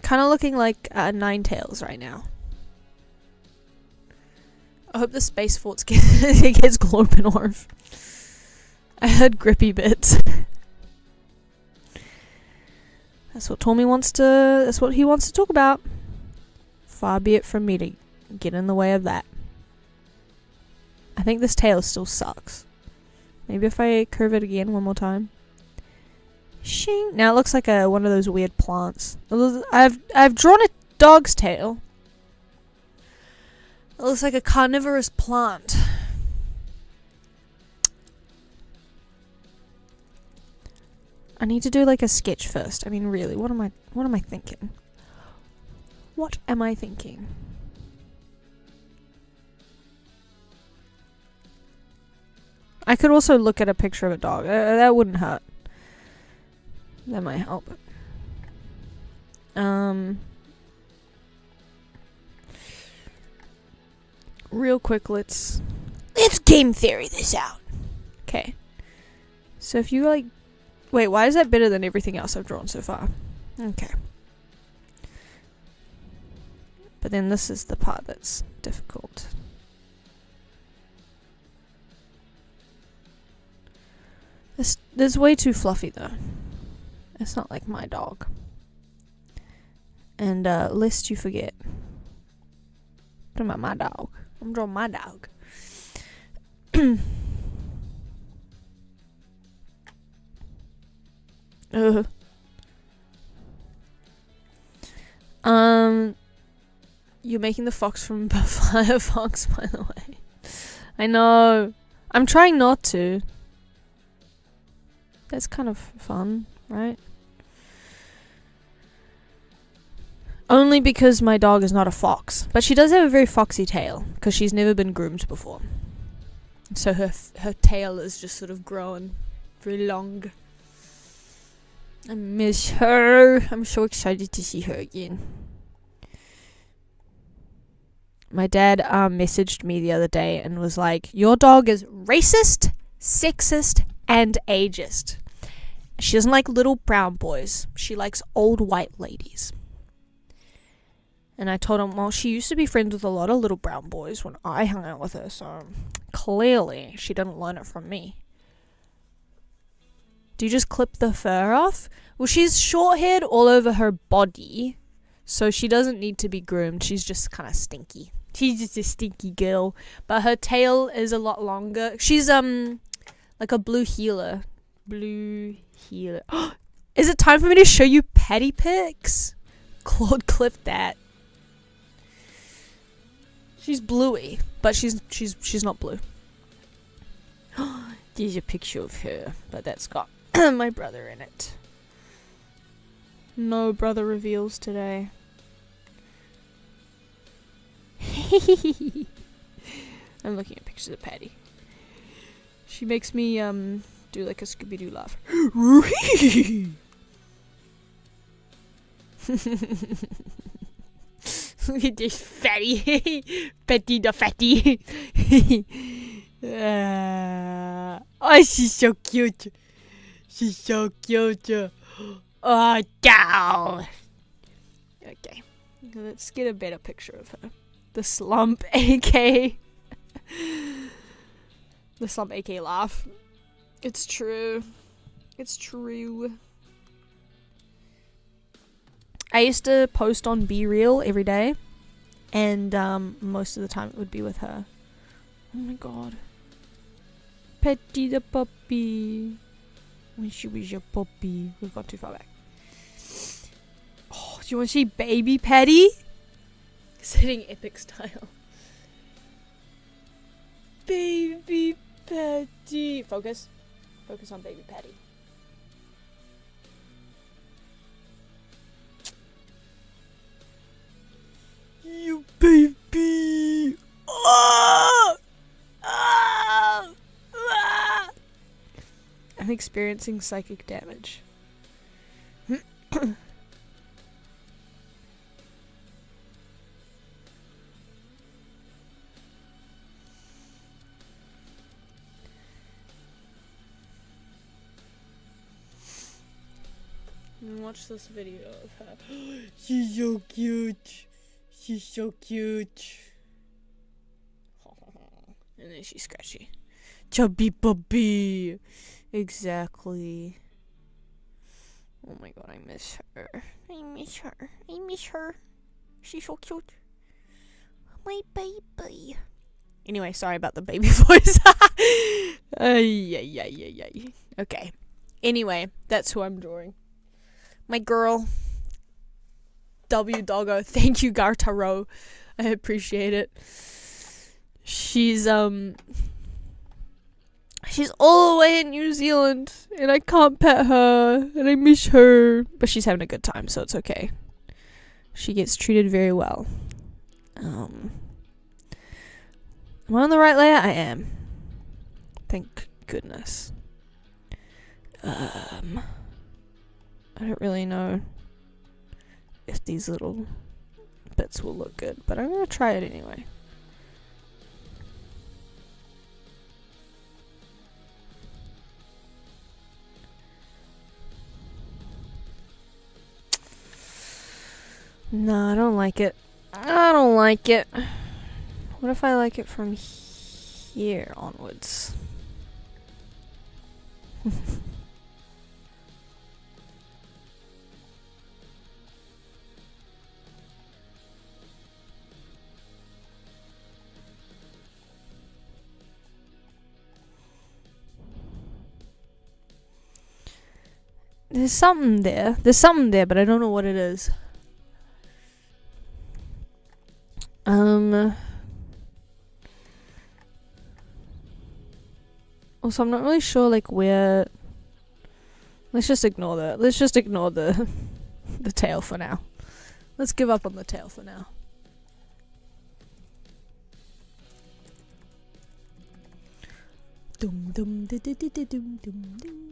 kind of looking like Ninetales right now. I hope the Space Force gets Glorpinorf. I heard grippy bits. That's what Tommy wants to. That's what he wants to talk about. Far be it from me to get in the way of that. I think this tail still sucks. Maybe if I curve it again one more time. Shing. Now it looks like one of those weird plants. I've drawn a dog's tail. It looks like a carnivorous plant. I need to do like a sketch first. I mean, really, what am I thinking? What am I thinking? I could also look at a picture of a dog. That wouldn't hurt. That might help. Real quick, let's game theory this out. Okay. So if you like... Wait, why is that better than everything else I've drawn so far? Okay. But then this is the part that's difficult. This is way too fluffy though. It's not like my dog. And lest you forget. I'm talking about my dog. I'm drawing my dog. You're making the fox from Firefox, by the way. I know. I'm trying not to. That's kind of fun, right? Only because my dog is not a fox. But she does have a very foxy tail, because she's never been groomed before. So her tail is just sort of growing very long. I miss her. I'm so excited to see her again. My dad messaged me the other day and was like, your dog is racist, sexist, and ageist. She doesn't like little brown boys. She likes old white ladies. And I told him, well, she used to be friends with a lot of little brown boys when I hung out with her, so clearly she didn't learn it from me. Do you just clip the fur off? Well, she's short-haired all over her body, so she doesn't need to be groomed. She's just kind of stinky. She's just a stinky girl. But her tail is a lot longer. She's, like a blue heeler. Blue heeler. Is it time for me to show you petty pics? Claude, clip that. She's bluey, but she's not blue. There's a picture of her, but that's got my brother in it. No brother reveals today. I'm looking at pictures of Patty. She makes me do like a Scooby-Doo laugh. Look at this fatty. Betty the fatty. Oh, she's so cute. She's so cute. Oh, down. Okay. Let's get a better picture of her. The slump, AK. The slump, AK laugh. It's true. It's true. I used to post on Be Real every day. And most of the time it would be with her. Oh my god. Petty the puppy. When she was your puppy. We've gone too far back. Oh, do you want to see baby Patty? Sitting epic style. Baby Patty. Focus. Focus on baby Patty. You baby. Oh! Oh! Ah! I'm experiencing psychic damage. Watch this video of her. She's so cute. She's so cute. And then she's scratchy. Chubby puppy. Exactly. Oh my god, I miss her. I miss her. I miss her. She's so cute. My baby. Anyway, sorry about the baby voice. Okay. Anyway, that's who I'm drawing. My girl. W Doggo. Thank you, Gartaro. I appreciate it. She's all the way in New Zealand, and I can't pet her, and I miss her. But she's having a good time, so it's okay. She gets treated very well. Am I on the right layer? I am. Thank goodness. I don't really know if these little bits will look good, but I'm gonna try it anyway. No, I don't like it. I don't like it. What if I like it from here onwards? There's something there. There's something there, but I don't know what it is. Also, I'm not really sure, like, where... Let's just ignore the the tail for now. Let's give up on the tail for now. Dum dum dum dum dum dum.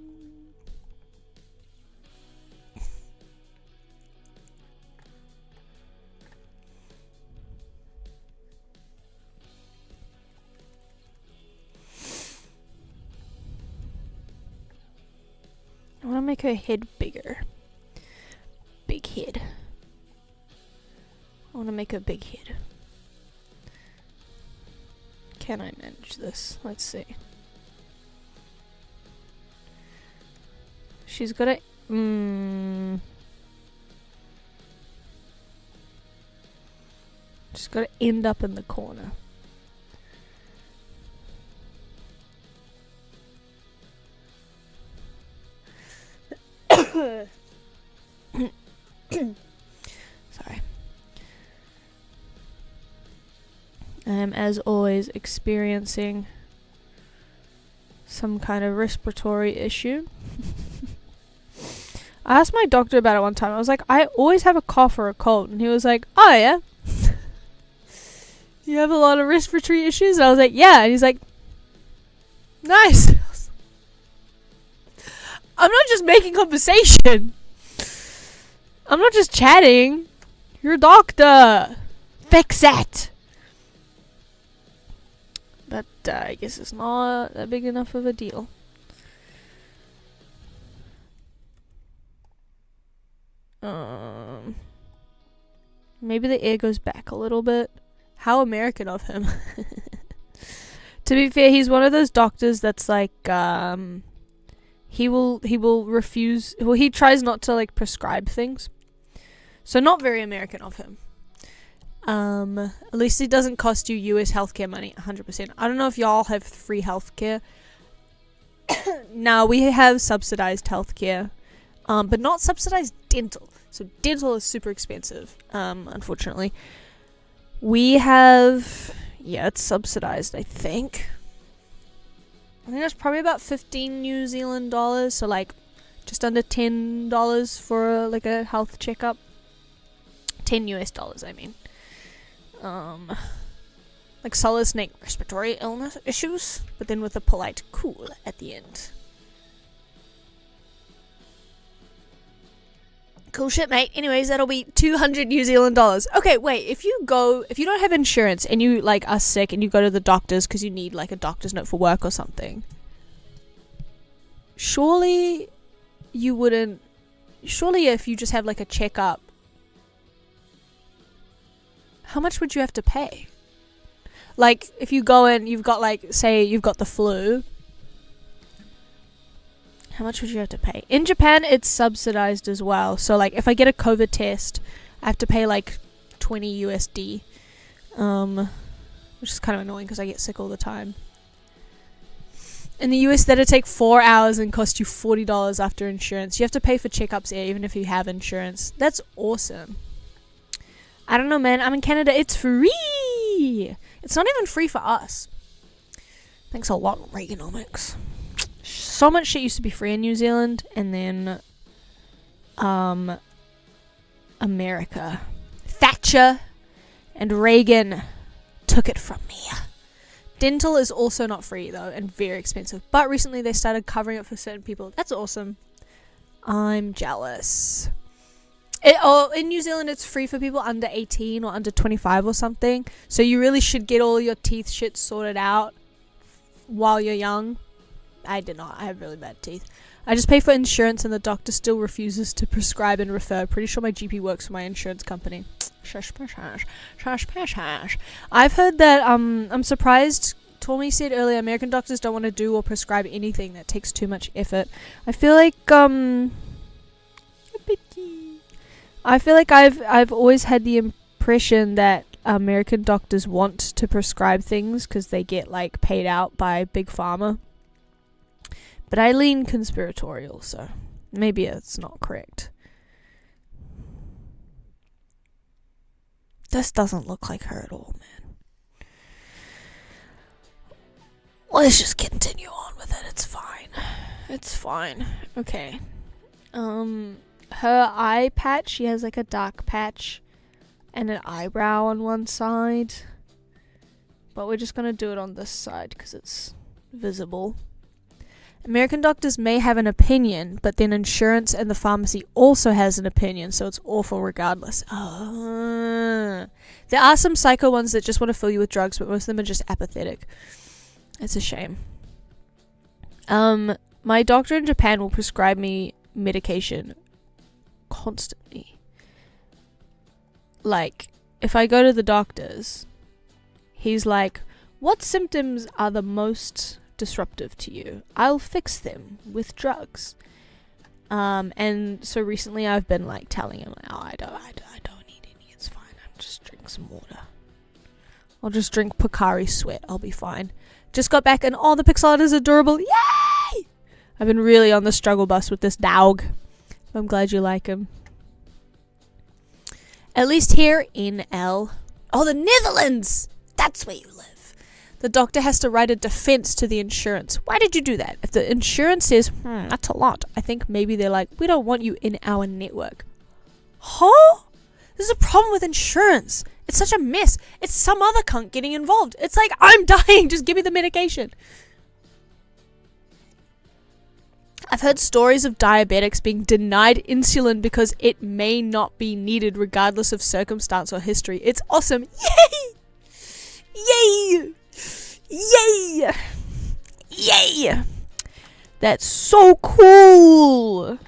I want to make her head bigger. Big head. I want to make a big head. Can I manage this? Let's see. She's got a... She's got to end up in the corner. Sorry. I am, as always, experiencing some kind of respiratory issue. I asked my doctor about it one time. I was like, I always have a cough or a cold. And he was like, oh yeah? You have a lot of respiratory issues? And I was like, yeah. And he's like, nice. I'm not just making conversation. I'm not just chatting. You're a doctor. Fix it. But I guess it's not that big enough of a deal. Maybe the ear goes back a little bit. How American of him. To be fair, he's one of those doctors that's like, he will refuse, well, he tries not to like prescribe things. So not very American of him. At least it doesn't cost you US healthcare money, 100%. I don't know if y'all have free healthcare. No, we have subsidized healthcare, but not subsidized dental. So dental is super expensive, unfortunately. We have, yeah, it's subsidized, I think. I think it's probably about 15 New Zealand dollars, so like just under $10 for like a health checkup. 10 US dollars, I mean. Like solid snake respiratory illness issues, but then with a polite cool at the end. Cool shit, mate. Anyways, that'll be 200 New Zealand dollars. Okay, wait, if you don't have insurance and you like are sick and you go to the doctors because you need like a doctor's note for work or something, surely you wouldn't surely if you just have like a checkup, how much would you have to pay? Like, if you go in, you've got like, say you've got the flu, how much would you have to pay? In Japan, it's subsidized as well. So like, if I get a COVID test, I have to pay like 20 USD, which is kind of annoying because I get sick all the time. In the US, that'd take 4 hours and cost you $40 after insurance. You have to pay for checkups here, even if you have insurance. That's awesome. I don't know, man. I'm in Canada. It's free. It's not even free for us. Thanks a lot, Reaganomics. So much shit used to be free in New Zealand, and then America, Thatcher and Reagan took it from me. Dental is also not free though, and very expensive, but recently they started covering it for certain people. That's awesome. I'm jealous. In New Zealand it's free for people under 18 or under 25 or something, so you really should get all your teeth shit sorted out while you're young. I did not. I have really bad teeth. I just pay for insurance and the doctor still refuses to prescribe and refer. Pretty sure my GP works for my insurance company. Shush, shush, shush, shush, shush. I've heard that, I'm surprised, Tommy said earlier, American doctors don't want to do or prescribe anything that takes too much effort. I feel like, I've always had the impression that American doctors want to prescribe things because they get, like, paid out by Big Pharma. But I lean conspiratorial, so maybe it's not correct. This doesn't look like her at all, man. Let's just continue on with it. It's fine. It's fine. Okay. Her eye patch, she has like a dark patch and an eyebrow on one side. But we're just gonna do it on this side because it's visible. American doctors may have an opinion, but then insurance and the pharmacy also has an opinion, so it's awful regardless. There are some psycho ones that just want to fill you with drugs, but most of them are just apathetic. It's a shame. My doctor in Japan will prescribe me medication constantly. Like, if I go to the doctor's, he's like, what symptoms are the most disruptive to you? I'll fix them with drugs. And so recently I've been like telling him, like, I don't need any, it's fine, I'll just drink some water. I'll just drink Pocari Sweat, I'll be fine. Just got back and the pixel art is adorable. Yay! I've been really on the struggle bus with this dog. I'm glad you like him. At least here in the Netherlands! That's where you live. The doctor has to write a defense to the insurance. Why did you do that? If the insurance says, that's a lot, I think maybe they're like, we don't want you in our network. Huh? There's a problem with insurance. It's such a mess. It's some other cunt getting involved. It's like, I'm dying, just give me the medication. I've heard stories of diabetics being denied insulin because it may not be needed regardless of circumstance or history. It's awesome. Yay! Yay! Yay! Yay! That's so cool!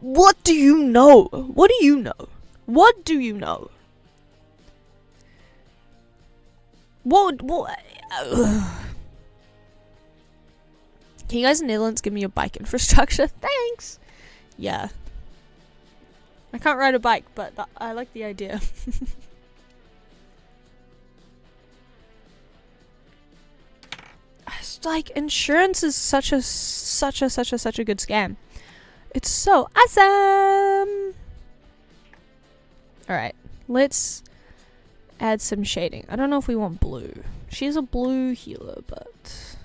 What do you know? What do you know? What do you know? What? Can you guys in the Netherlands give me your bike infrastructure? Thanks! Yeah. I can't ride a bike, but I like the idea. It's like, insurance is such a good scam. It's so awesome! Alright, let's add some shading. I don't know if we want blue. She's a blue healer, but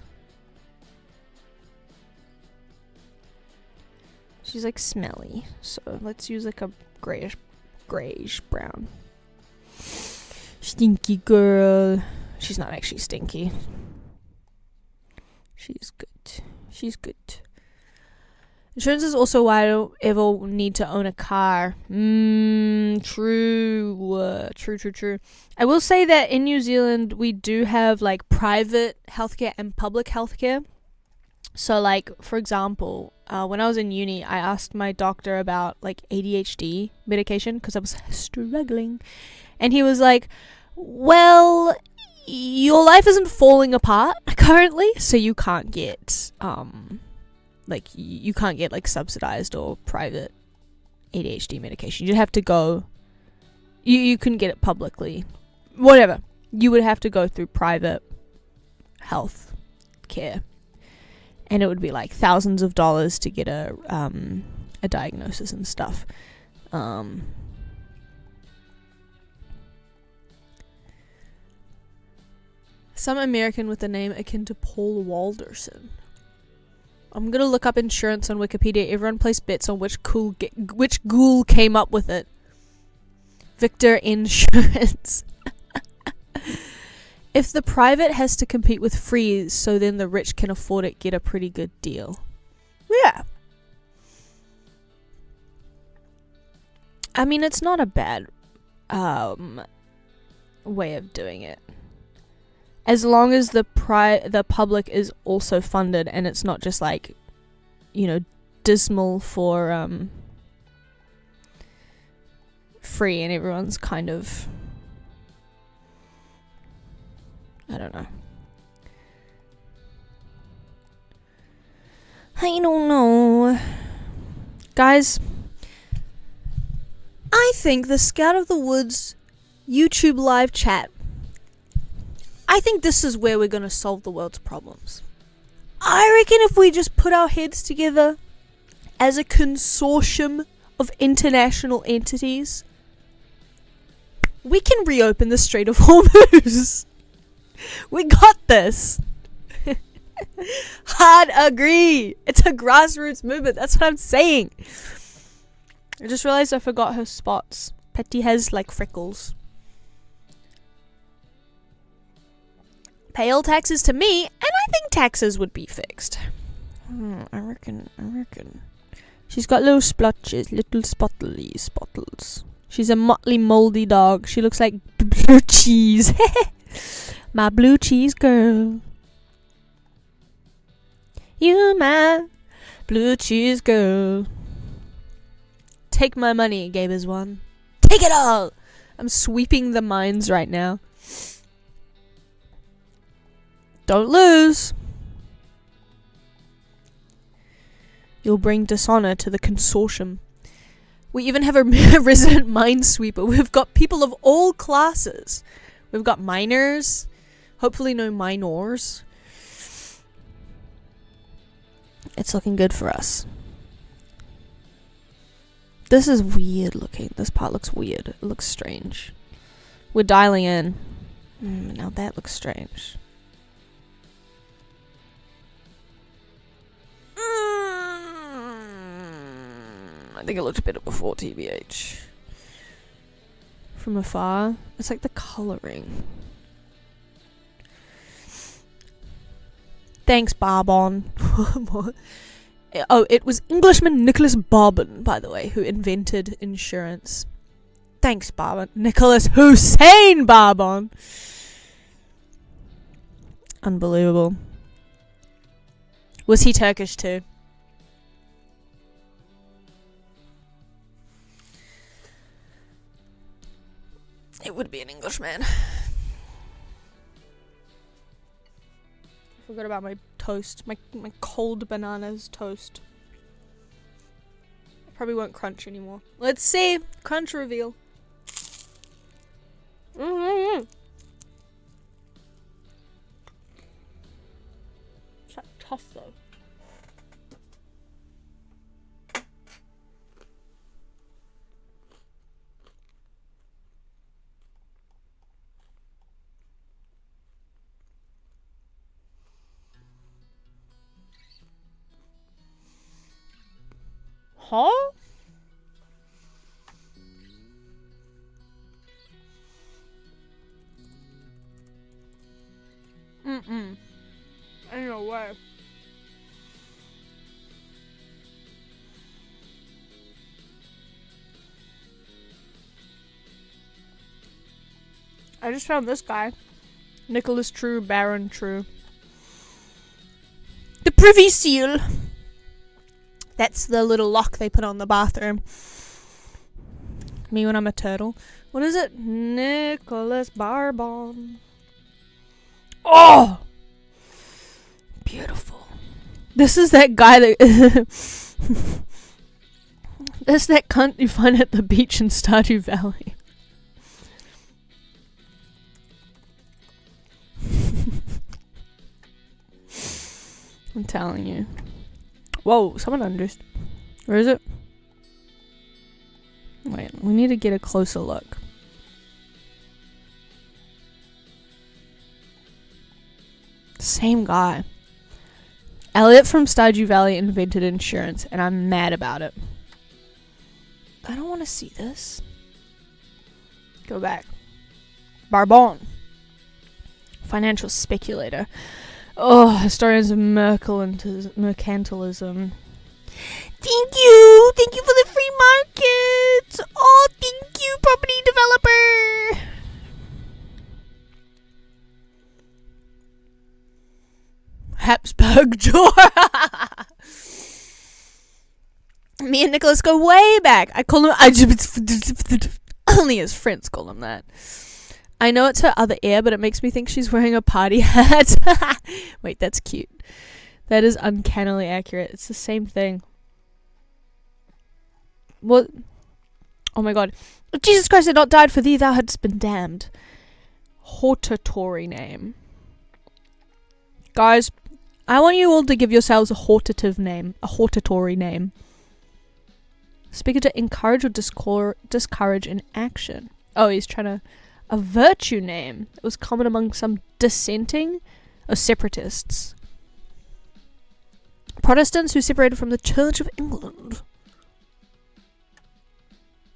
she's like smelly. So let's use like a grayish brown. Stinky girl. She's not actually stinky. She's good. She's good. Insurance is also why I don't ever need to own a car. True. True. I will say that in New Zealand, we do have like private healthcare and public healthcare. So like, for example, when I was in uni, I asked my doctor about like ADHD medication because I was struggling, and he was like, well, your life isn't falling apart currently, so you can't get you can't get like subsidized or private ADHD medication. You'd have to go, you couldn't get it publicly, whatever. You would have to go through private health care, and it would be like thousands of dollars to get a diagnosis and stuff. Some American with a name akin to Paul Walderson. I'm gonna look up insurance on Wikipedia. Everyone placed bets on which ghoul came up with it. Victor Insurance. If the private has to compete with free, so then the rich can afford it, get a pretty good deal. Yeah. I mean, it's not a bad way of doing it. As long as the public is also funded and it's not just like, dismal for free and everyone's kind of, I don't know. I don't know. Guys, I think the Scout of the Woods YouTube live chat, I think this is where we're going to solve the world's problems. I reckon if we just put our heads together as a consortium of international entities, we can reopen the Strait of Hormuz. We got this. Hard agree. It's a grassroots movement. That's what I'm saying. I just realized I forgot her spots. Petty has like freckles. Pay all taxes to me, and I think taxes would be fixed. I reckon. She's got little splotches, little spottles. She's a motley, moldy dog. She looks like blue cheese. My blue cheese girl. You my blue cheese girl. Take my money, Gabe is one. Take it all! I'm sweeping the mines right now. Don't lose. You'll bring dishonor to the consortium. We even have a resident minesweeper. We've got people of all classes. We've got miners. Hopefully no minors. It's looking good for us. This is weird looking. This part looks weird. It looks strange. We're dialing in. Now that looks strange. I think it looked better before, TBH. From afar, it's like the colouring. Thanks, Barbon. Oh, it was Englishman Nicholas Barbon, by the way, who invented insurance. Thanks, Barbon. Nicholas Hussein Barbon. Unbelievable. Was he Turkish too? It would be an Englishman. I forgot about my toast. My cold bananas toast. I probably won't crunch anymore. Let's see. Crunch reveal. It's that tough though. Huh? Ain't no way. I just found this guy. Nicholas True, Baron True. The Privy Seal. That's the little lock they put on the bathroom. Me when I'm a turtle. What is it? Nicholas Barbon. Oh! Beautiful. This is that guy that... That's that cunt you find at the beach in Stardew Valley. I'm telling you. Whoa, someone undressed. Where is it? Wait, we need to get a closer look. Same guy. Elliot from Stardew Valley invented insurance, and I'm mad about it. I don't want to see this. Go back. Barbon. Financial speculator. Oh, historians of mercantilism. Thank you! Thank you for the free market! Oh, thank you, property developer! Habsburg Jaw. Me and Nicholas go way back. I call him... Only his friends call him that. I know it's her other ear, but it makes me think she's wearing a party hat. Wait, that's cute. That is uncannily accurate. It's the same thing. What? Oh my god. If Jesus Christ had not died for thee, thou hadst been damned. Hortatory name. Guys, I want you all to give yourselves a hortative name. A hortatory name. Speaker to encourage or discourage in action. Oh, he's trying to... A virtue name. It was common among some dissenting or separatists. Protestants who separated from the Church of England.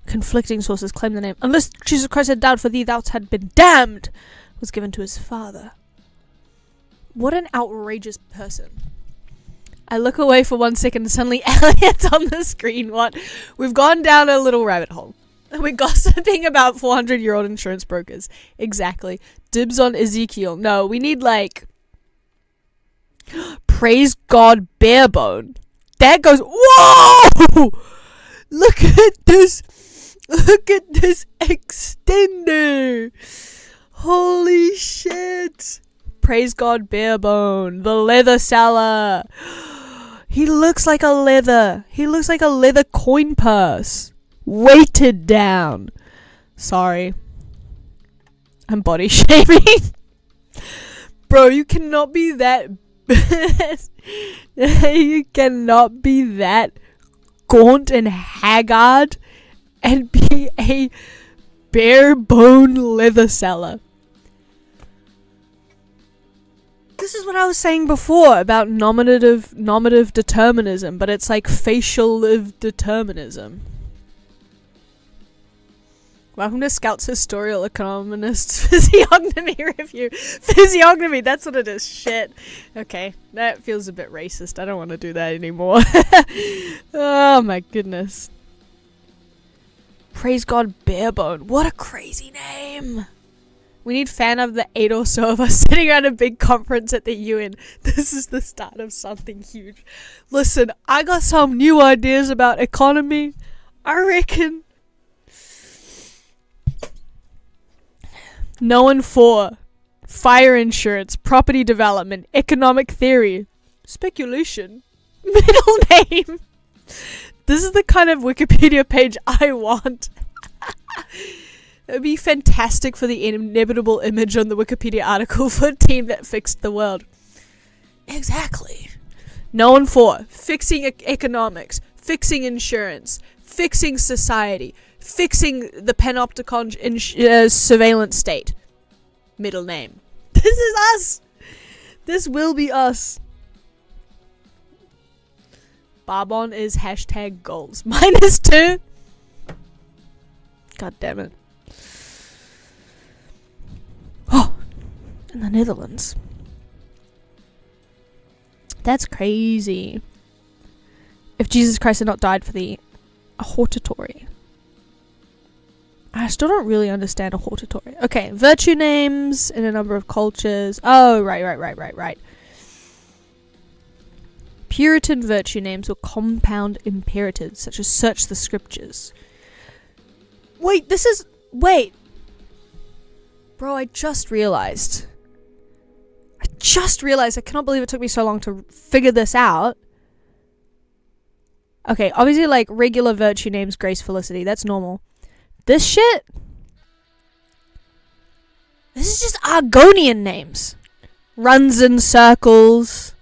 Conflicting sources claim the name, unless Jesus Christ had died for thee, thou had been damned, was given to his father. What an outrageous person. I look away for 1 second and suddenly Elliot's on the screen. What? We've gone down a little rabbit hole. We're gossiping about 400-year-old insurance brokers. Exactly. Dibs on Ezekiel. No, we need like... Praise God Barebone. That goes... Whoa! Look at this. Look at this extender. Holy shit. Praise God Barebone. The leather seller. He looks like a leather. He looks like a leather coin purse. Weighted down. Sorry. I'm body shaming. Bro, you cannot be that... You cannot be that gaunt and haggard and be a bare bone leather seller. This is what I was saying before about nominative determinism, but it's like facial determinism. Welcome to Scout's Historical Economist's Physiognomy Review. Physiognomy, that's what it is. Shit. Okay, that feels a bit racist. I don't want to do that anymore. Oh my goodness. Praise God Barebone. What a crazy name. We need fan of the 8 or so of us sitting around a big conference at the UN. This is the start of something huge. Listen, I got some new ideas about economy. I reckon... Known for fire insurance, property development, economic theory, speculation, middle name. This is the kind of Wikipedia page I want. It would be fantastic for the inevitable image on the Wikipedia article for a team that fixed the world. Exactly. Known for fixing economics, fixing insurance, fixing society, fixing the panopticon surveillance state. Middle name. This is us. This will be us. Barbon is hashtag goals. -2. God damn it. Oh, in the Netherlands. That's crazy. If Jesus Christ had not died for the hortatory. I still don't really understand a hortatory. Okay, virtue names in a number of cultures. Oh, right. Puritan virtue names were compound imperatives, such as search the scriptures. Wait. Bro, I just realized. I cannot believe it took me so long to figure this out. Okay, obviously, like, regular virtue names, Grace, Felicity, that's normal. This shit? This is just Argonian names. Runs in circles.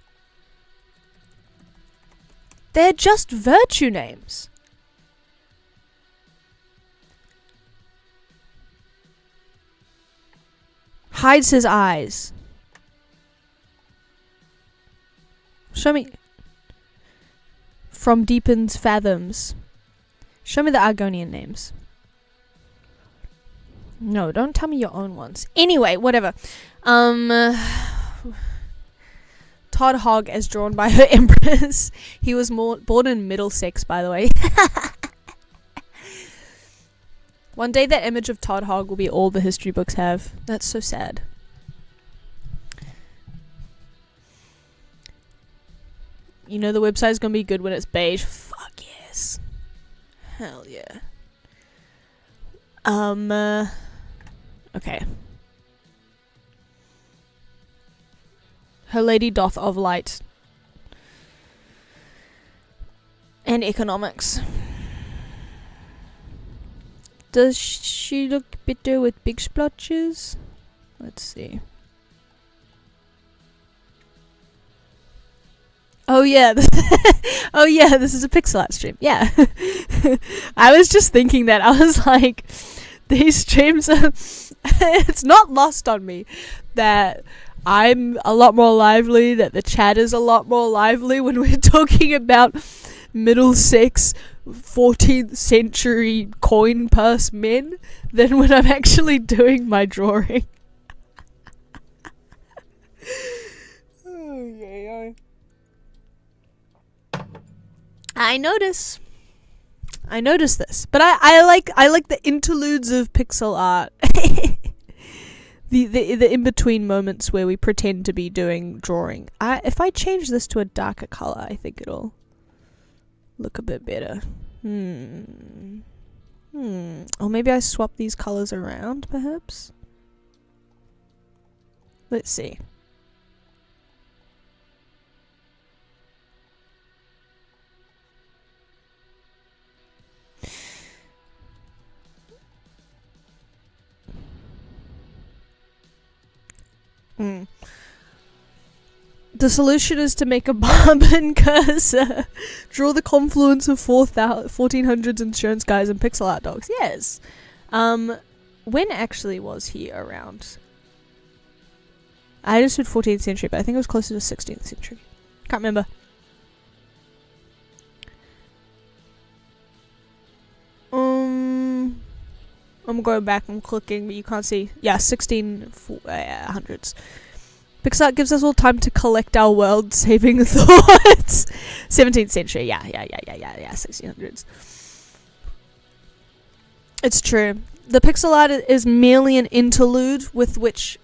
They're just virtue names. Hides his eyes. Show me. From deepens fathoms. Show me the Argonian names. No, don't tell me your own ones. Anyway, whatever. Todd Hogg as drawn by her empress. He was born in Middlesex, by the way. One day that image of Todd Hogg will be all the history books have. That's so sad. You know the website's gonna be good when it's beige. Fuck yes. Hell yeah. Okay. Her lady doth of light. And economics. Does she look bitter with big splotches? Let's see. Oh yeah, oh yeah, this is a pixel art stream. Yeah. I was just thinking that. I was like, these streams are it's not lost on me that I'm a lot more lively, that the chat is a lot more lively when we're talking about Middlesex 14th century coin purse men than when I'm actually doing my drawing. Oh, yeah. I notice this, but I like the interludes of pixel art, the in between moments where we pretend to be doing drawing. If I change this to a darker color, I think it'll look a bit better. Or maybe I swap these colors around, perhaps. Let's see. The solution is to make a Barbin cursor. Draw the confluence of 1400s insurance guys and pixel art dogs. Yes. When actually was he around? I just said 14th century, but I think it was closer to 16th century. Can't remember. I'm going back, I'm clicking, but you can't see. Yeah, 1600s. Pixar gives us all time to collect our world-saving thoughts. 17th century, yeah, 1600s. It's true. The pixel art is merely an interlude with which,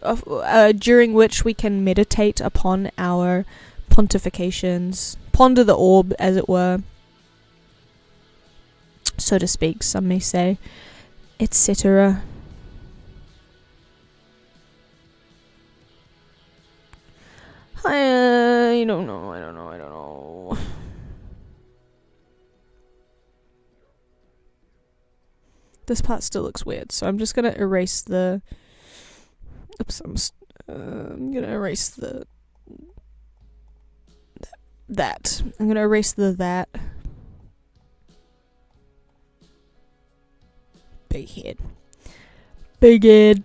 during which we can meditate upon our pontifications, ponder the orb, as it were, so to speak, some may say, etc. I don't know. This part still looks weird, so I'm just gonna erase the... Oops, I'm gonna erase the... That. I'm gonna erase the that. Big head. Big head.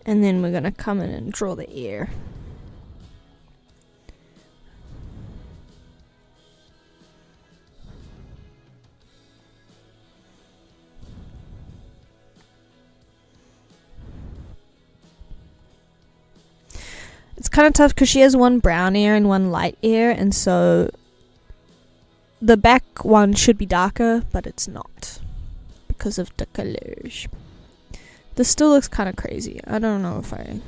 And then we're gonna come in and draw the ear. It's kind of tough because she has one brown ear and one light ear, and so the back one should be darker, but it's not because of the colors. This still looks kind of crazy. I don't know if I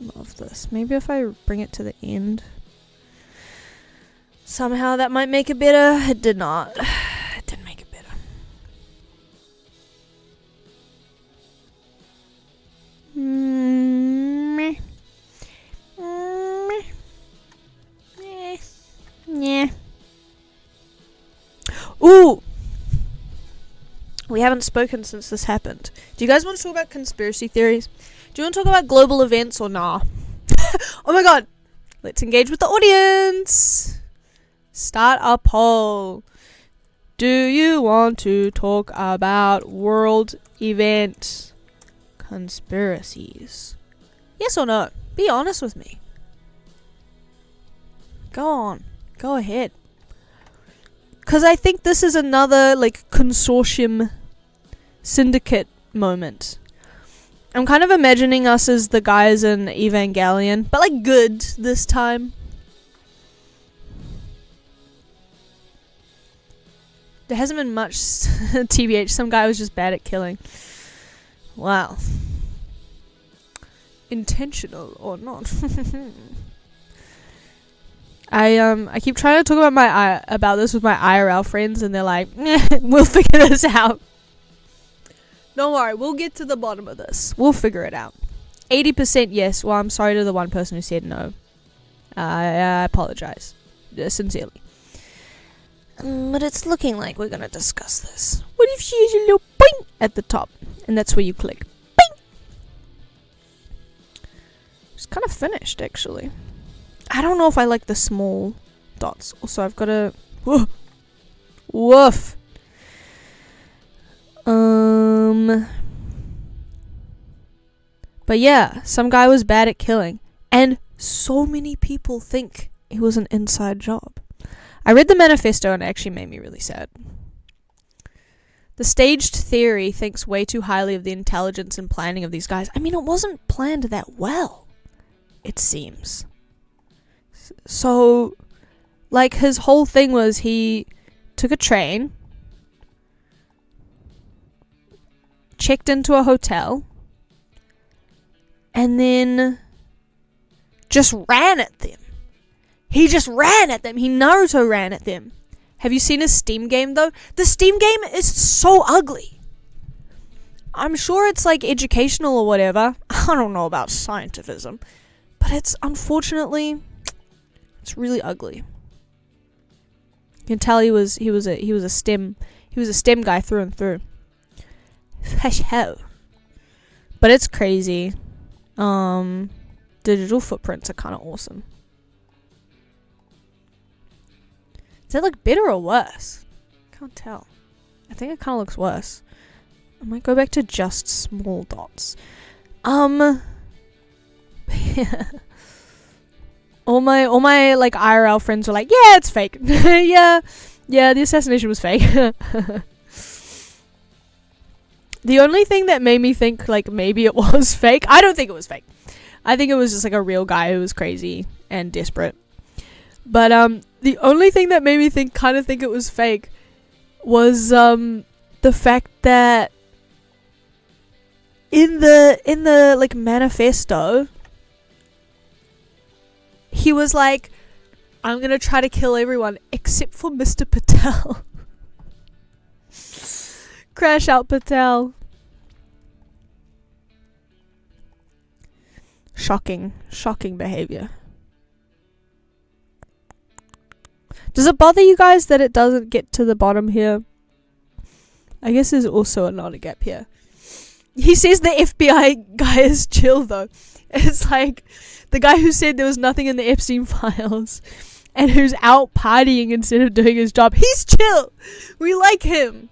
love this. Maybe if I bring it to the end, somehow that might make it better. It did not. It didn't make it better. Yeah. Ooh! We haven't spoken since this happened. Do you guys want to talk about conspiracy theories? Do you want to talk about global events or nah? Oh my god! Let's engage with the audience! Start a poll. Do you want to talk about world event conspiracies? Yes or no? Be honest with me. Go on. Go ahead. Because I think this is another, like, consortium syndicate moment. I'm kind of imagining us as the guys in Evangelion, but, like, good this time. There hasn't been much TBH. Some guy was just bad at killing. Wow. Intentional or not. I keep trying to talk about this with my IRL friends, and they're like, we'll figure this out. Don't worry, we'll get to the bottom of this. We'll figure it out. 80% yes. Well, I'm sorry to the one person who said no. I apologize. Sincerely. But it's looking like we're gonna discuss this. What if she has a little boing at the top? And that's where you click. Bing! It's kind of finished, actually. I don't know if I like the small dots. Also, I've got to... Woof! But yeah, some guy was bad at killing. And so many people think it was an inside job. I read the manifesto and it actually made me really sad. The staged theory thinks way too highly of the intelligence and planning of these guys. I mean, it wasn't planned that well, it seems. So, like, his whole thing was he took a train, checked into a hotel, and then just ran at them. He just ran at them. He Naruto ran at them. Have you seen his Steam game, though? The Steam game is so ugly. I'm sure it's, like, educational or whatever. I don't know about scientificism. But it's, unfortunately, it's really ugly. You can tell he was a STEM guy through and through. But it's crazy. Digital footprints are kind of awesome. Does that look better or worse? Can't tell. I think it kind of looks worse. I might go back to just small dots. Yeah. All my like IRL friends were like, yeah, it's fake. yeah, the assassination was fake. The only thing that made me think like maybe it was fake, I don't think it was fake. I think it was just like a real guy who was crazy and desperate. But the only thing that made me think it was fake was the fact that in the like manifesto, he was like, I'm gonna try to kill everyone except for Mr. Patel. Crash out Patel. Shocking behavior. Does it bother you guys that it doesn't get to the bottom here? I guess there's also another gap here. He says the FBI guy is chill though. It's like the guy who said there was nothing in the Epstein files and who's out partying instead of doing his job. He's chill. We like him.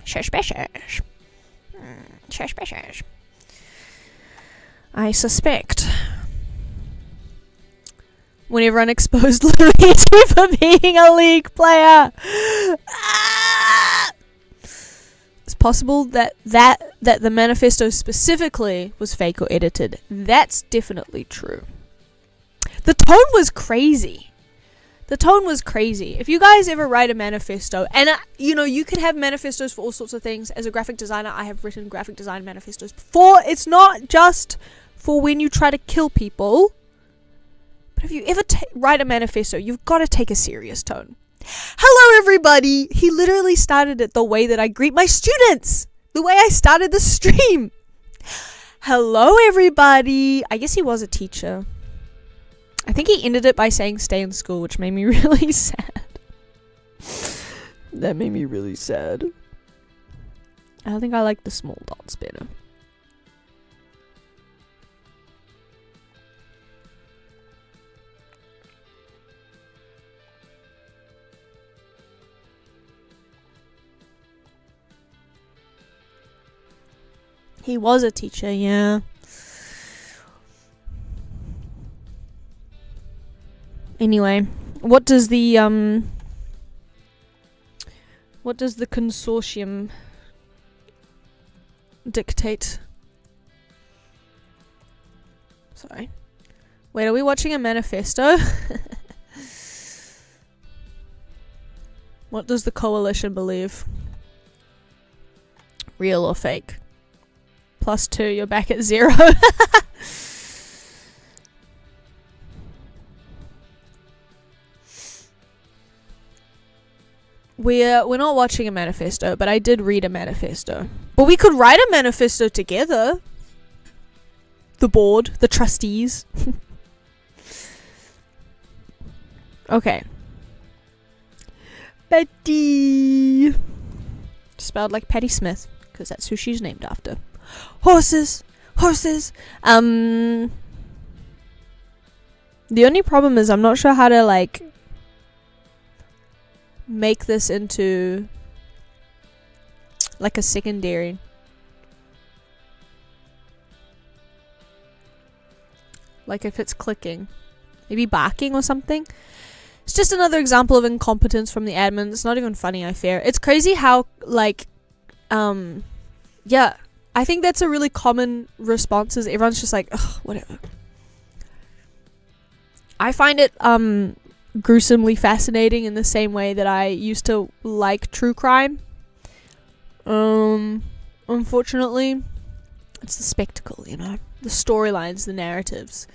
Suspicious. Suspicious. I suspect. When everyone exposed Luigi for being a League player. Ah! This possible that the manifesto specifically was fake or edited. That's definitely true. The tone was crazy. If you guys ever write a manifesto, and you could have manifestos for all sorts of things. As a graphic designer, I have written graphic design manifestos before. It's not just for when you try to kill people. But if you ever write a manifesto, you've got to take a serious tone. Hello, everybody. He literally started it the way that I greet my students. The way I started the stream. Hello, everybody. I guess he was a teacher. I think he ended it by saying stay in school, which made me really sad. That made me really sad. I think I like the small dots better. He was a teacher, yeah. Anyway, what does the consortium dictate? Sorry. Wait, are we watching a manifesto? What does the coalition believe? Real or fake? +2, you're back at 0. We're not watching a manifesto, but I did read a manifesto. But we could write a manifesto together. The board, the trustees. Okay. Betty. Spelled like Patty Smith, because that's who she's named after. Horses. The only problem is I'm not sure how to make this into a secondary. If it's clicking. Maybe barking or something. It's just another example of incompetence from the admin. It's not even funny, I fear. It's crazy how yeah. I think that's a really common response is everyone's just like, ugh, whatever. I find it gruesomely fascinating in the same way that I used to like true crime. Unfortunately, it's the spectacle, the storylines, the narratives.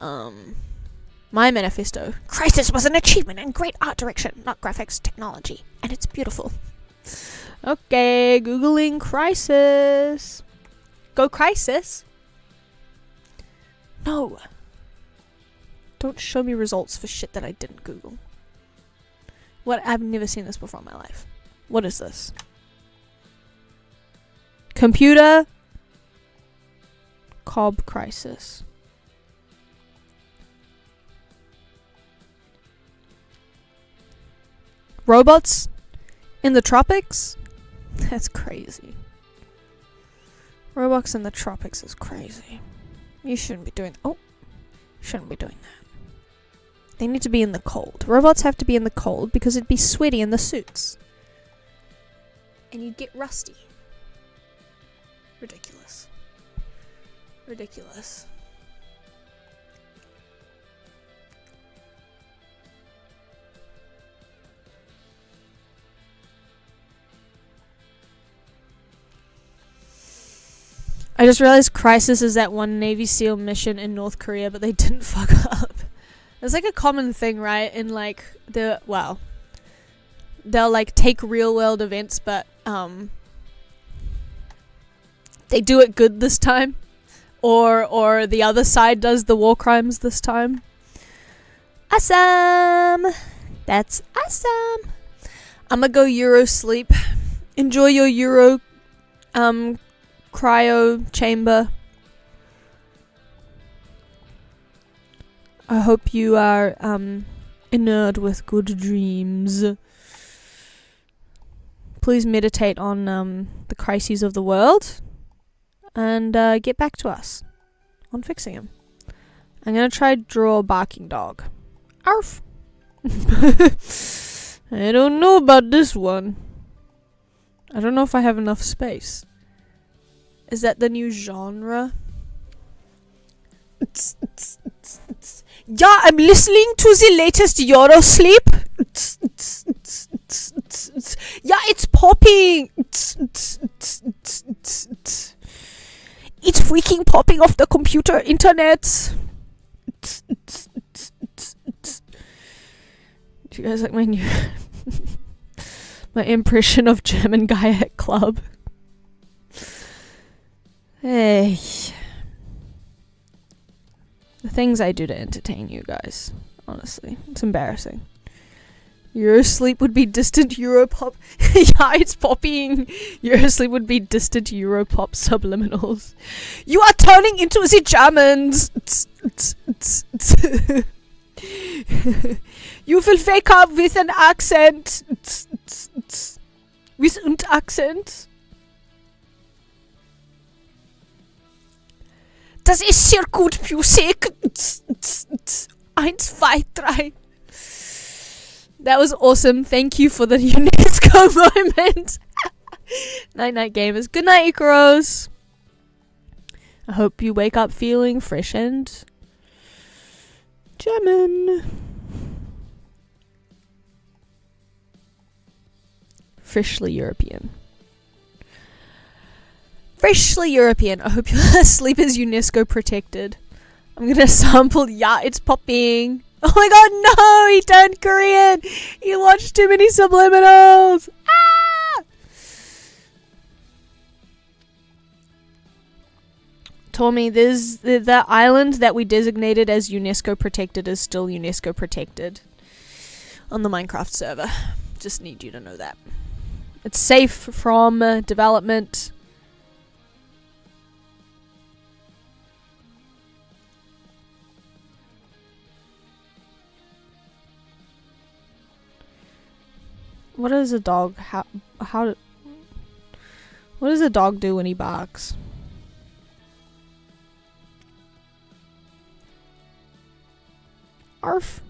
My manifesto: Crisis was an achievement in great art direction, not graphics technology, and it's beautiful. Okay, Googling Crisis. Go Crisis? No. Don't show me results for shit that I didn't Google. What? I've never seen this before in my life. What is this? Computer Cobb Crisis. Robots in the tropics? That's crazy. Robots in the tropics is crazy. You shouldn't be doing... Oh. Shouldn't be doing that. They need to be in the cold. Robots have to be in the cold because it'd be sweaty in the suits. And you'd get rusty. Ridiculous. Ridiculous. I just realized Crisis is that one Navy SEAL mission in North Korea, but they didn't fuck up. It's a common thing, right? In they'll take real world events, but they do it good this time, or the other side does the war crimes this time. Awesome. That's awesome. I'ma go Euro sleep. Enjoy your Euro cryo chamber. I hope you are inert with good dreams. Please meditate on the crises of the world and get back to us on fixing them. I'm gonna try to draw a barking dog. Arf! I don't know about this one. I don't know if I have enough space. Is that the new genre? Yeah, I'm listening to the latest Eurosleep. Yeah, it's popping. It's freaking popping off the computer internet. Do you guys like my new my impression of German guy at club? Hey. The things I do to entertain you guys. Honestly. It's embarrassing. Eurosleep would be distant Europop. Yeah, it's popping. Eurosleep would be distant Europop subliminals. You are turning into the Germans. You will wake up with an accent. With an accent. Das ist sehr gut Musik. 1, 2, 3. That was awesome. Thank you for the UNESCO moment. Night night gamers. Good night, Icaros. I hope you wake up feeling fresh and German. Freshly European. Freshly European. I hope your sleep is UNESCO protected. I'm gonna sample. Yeah, it's popping. Oh my god, no! He turned Korean! He watched too many subliminals! Ah! Tommy, there's the island that we designated as UNESCO protected is still UNESCO protected on the Minecraft server. Just need you to know that. It's safe from development. What does a dog what does a dog do when he barks? Arf.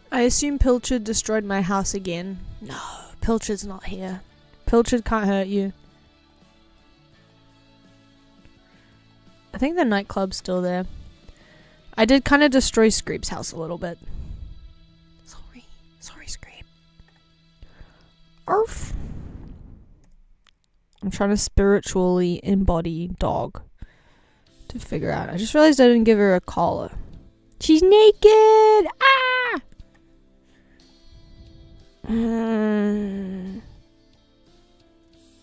I assume Pilchard destroyed my house again. No, Pilchard's not here. Pilchard can't hurt you. I think the nightclub's still there. I did kind of destroy Screep's house a little bit. Sorry, Screep. Arf. I'm trying to spiritually embody dog to figure out. I just realized I didn't give her a collar. She's naked! Ah!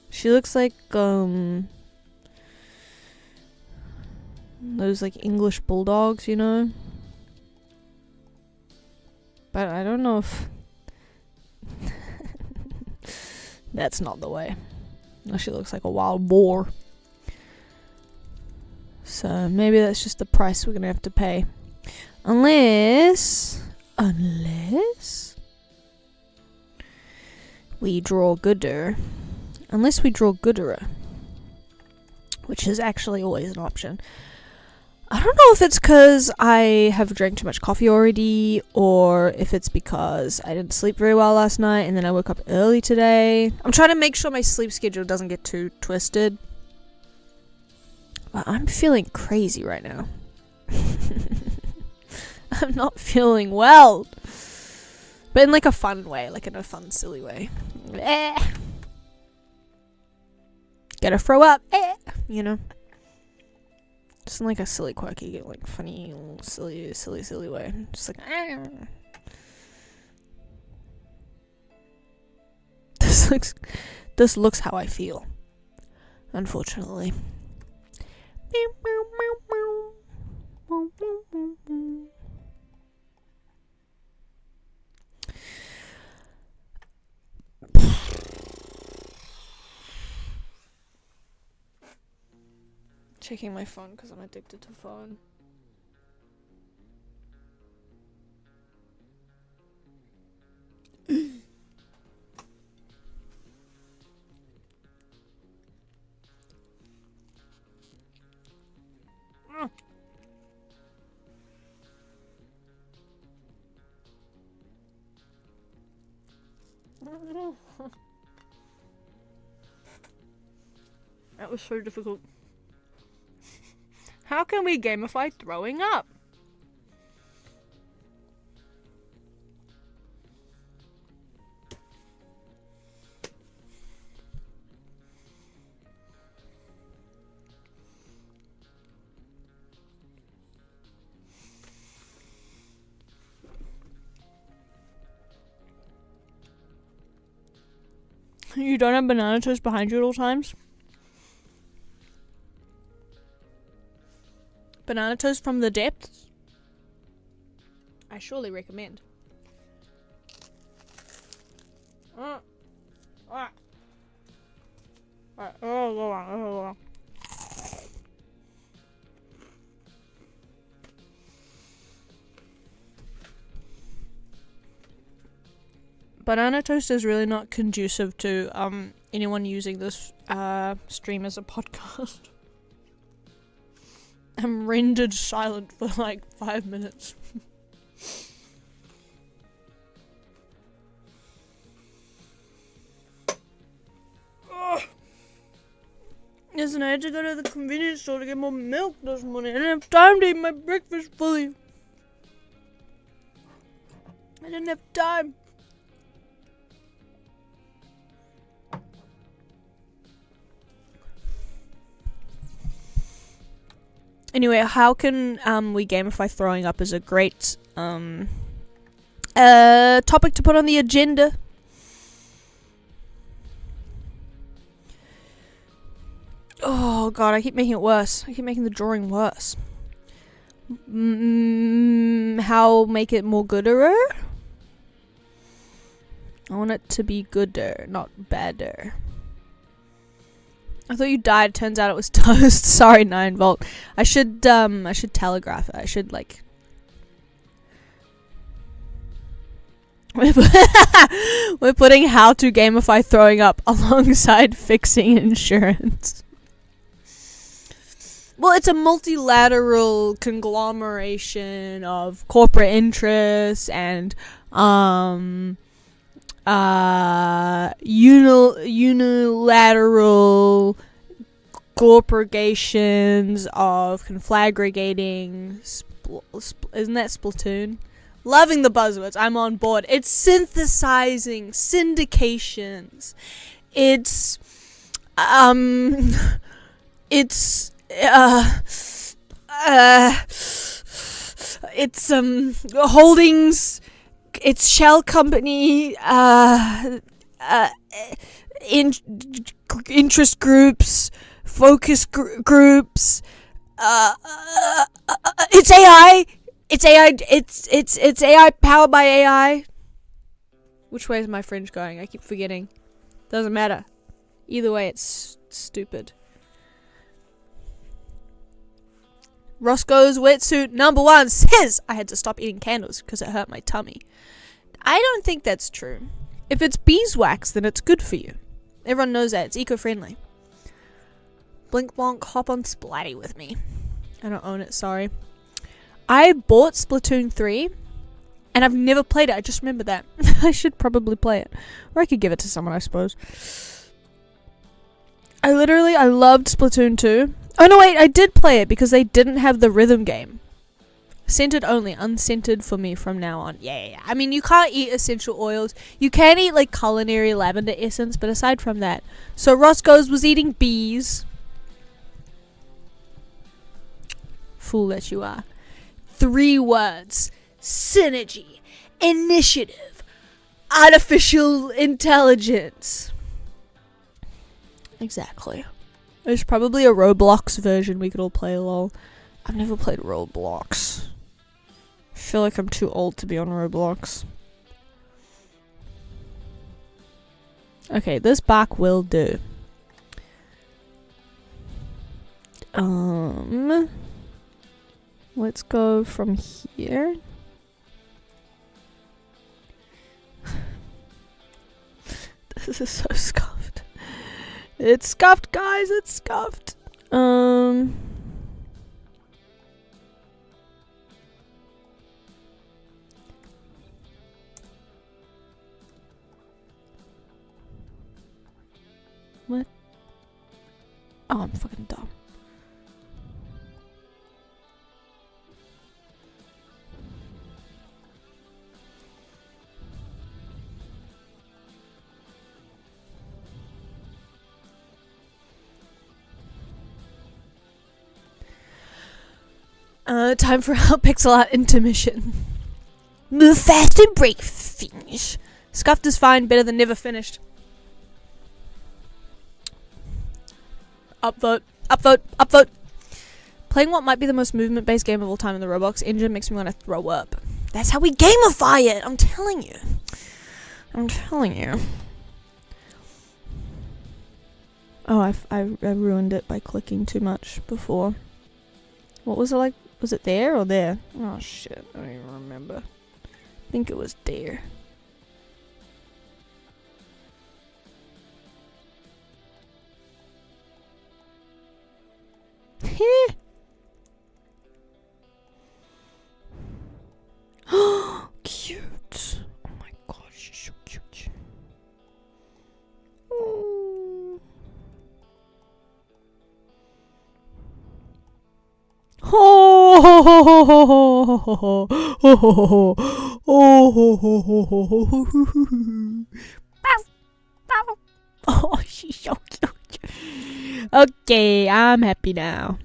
She looks like, those, like, English bulldogs, you know? But I don't know if... That's not the way. No, she looks like a wild boar. So, maybe that's just the price we're gonna have to pay. Unless... we draw gooder. Unless we draw gooderer. Which is actually always an option. I don't know if it's because I have drank too much coffee already, or if it's because I didn't sleep very well last night and then I woke up early today. I'm trying to make sure my sleep schedule doesn't get too twisted. But I'm feeling crazy right now. I'm not feeling well. But in like a fun way, like in a fun, silly way. Gotta throw up, you know? Just in like a silly, quirky, like funny, silly way. Just like, This looks how I feel. Unfortunately. Checking my phone because I'm addicted to phone. That was so difficult. How can we gamify throwing up? You don't have banana toast behind you at all times? Banana toast from the depths? I surely recommend. Banana toast is really not conducive to anyone using this stream as a podcast. I'm rendered silent for like 5 minutes. Listen, I had to go to the convenience store to get more milk this morning. I didn't have time to eat my breakfast fully. I didn't have time. Anyway, how can we gamify throwing up is a great topic to put on the agenda. Oh god, I keep making it worse. I keep making the drawing worse. How make it more gooder? I want it to be gooder, not badder. I thought you died. Turns out it was toast. Sorry, 9 volt. I should telegraph it. I should like. We're putting how to gamify throwing up alongside fixing insurance. Well, it's a multilateral conglomeration of corporate interests and unilateral corporations of conflagrating. Isn't that Splatoon? Loving the buzzwords. I'm on board. It's synthesizing, syndications. It's holdings. It's shell company, interest groups, focus groups. It's AI. It's AI. It's AI powered by AI. Which way is my fringe going? I keep forgetting. Doesn't matter. Either way, it's stupid. Roscoe's wetsuit number 1 says I had to stop eating candles because it hurt my tummy. I don't think that's true. If it's beeswax, then it's good for you. Everyone knows that. It's eco-friendly. Blink Blonk, hop on Splatty with me. I don't own it, sorry. I bought Splatoon 3, and I've never played it. I just remember that. I should probably play it. Or I could give it to someone, I suppose. I loved Splatoon 2. Oh no, wait, I did play it because they didn't have the rhythm game. Scented only, unscented for me from now on. Yeah. I mean, you can't eat essential oils. You can eat like culinary lavender essence, but aside from that. So Roscoe's was eating bees. Fool that you are. 3 words. Synergy. Initiative. Artificial intelligence. Exactly. There's probably a Roblox version we could all play, lol. I've never played Roblox. I feel like I'm too old to be on Roblox. Okay, this bark will do. Let's go from here. This is so scuffed. It's scuffed, guys. It's scuffed. Time for our pixel art intermission. Move fast and break finish. Scuffed is fine, better than never finished. Upvote, upvote, upvote. Playing what might be the most movement-based game of all time in the Roblox engine makes me want to throw up. That's how we gamify it, I'm telling you. I'm telling you. Oh, I ruined it by clicking too much before. What was it like? Was it there or there? Oh shit, I don't even remember. I think it was there. Heh. Cute. Oh my gosh, she's so cute. Oh. Oh, she's so cute. Okay, I'm happy now.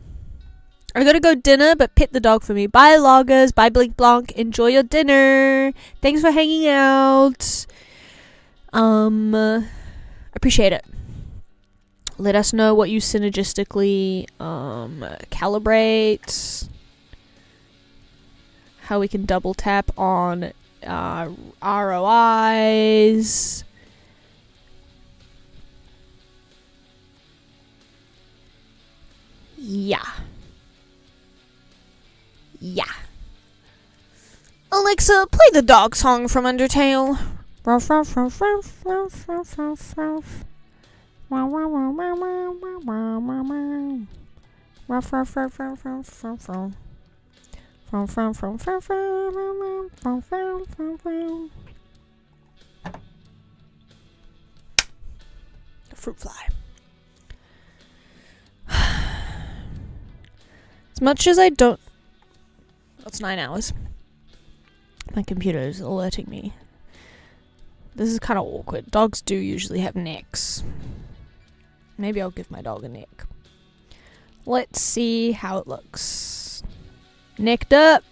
I gotta go dinner, but pet the dog for me. Bye, loggers. Bye, Blink Blanc. Enjoy your dinner. Thanks for hanging out. Appreciate it. Let us know what you synergistically calibrate. How we can double tap on ROIs. Yeah. Yeah. Alexa, play the dog song from Undertale. Fruit fly. As much as I don't... That's 9 hours. My computer is alerting me. This is kind of awkward. Dogs do usually have necks. Maybe I'll give my dog a neck. Let's see how it looks. Necked up.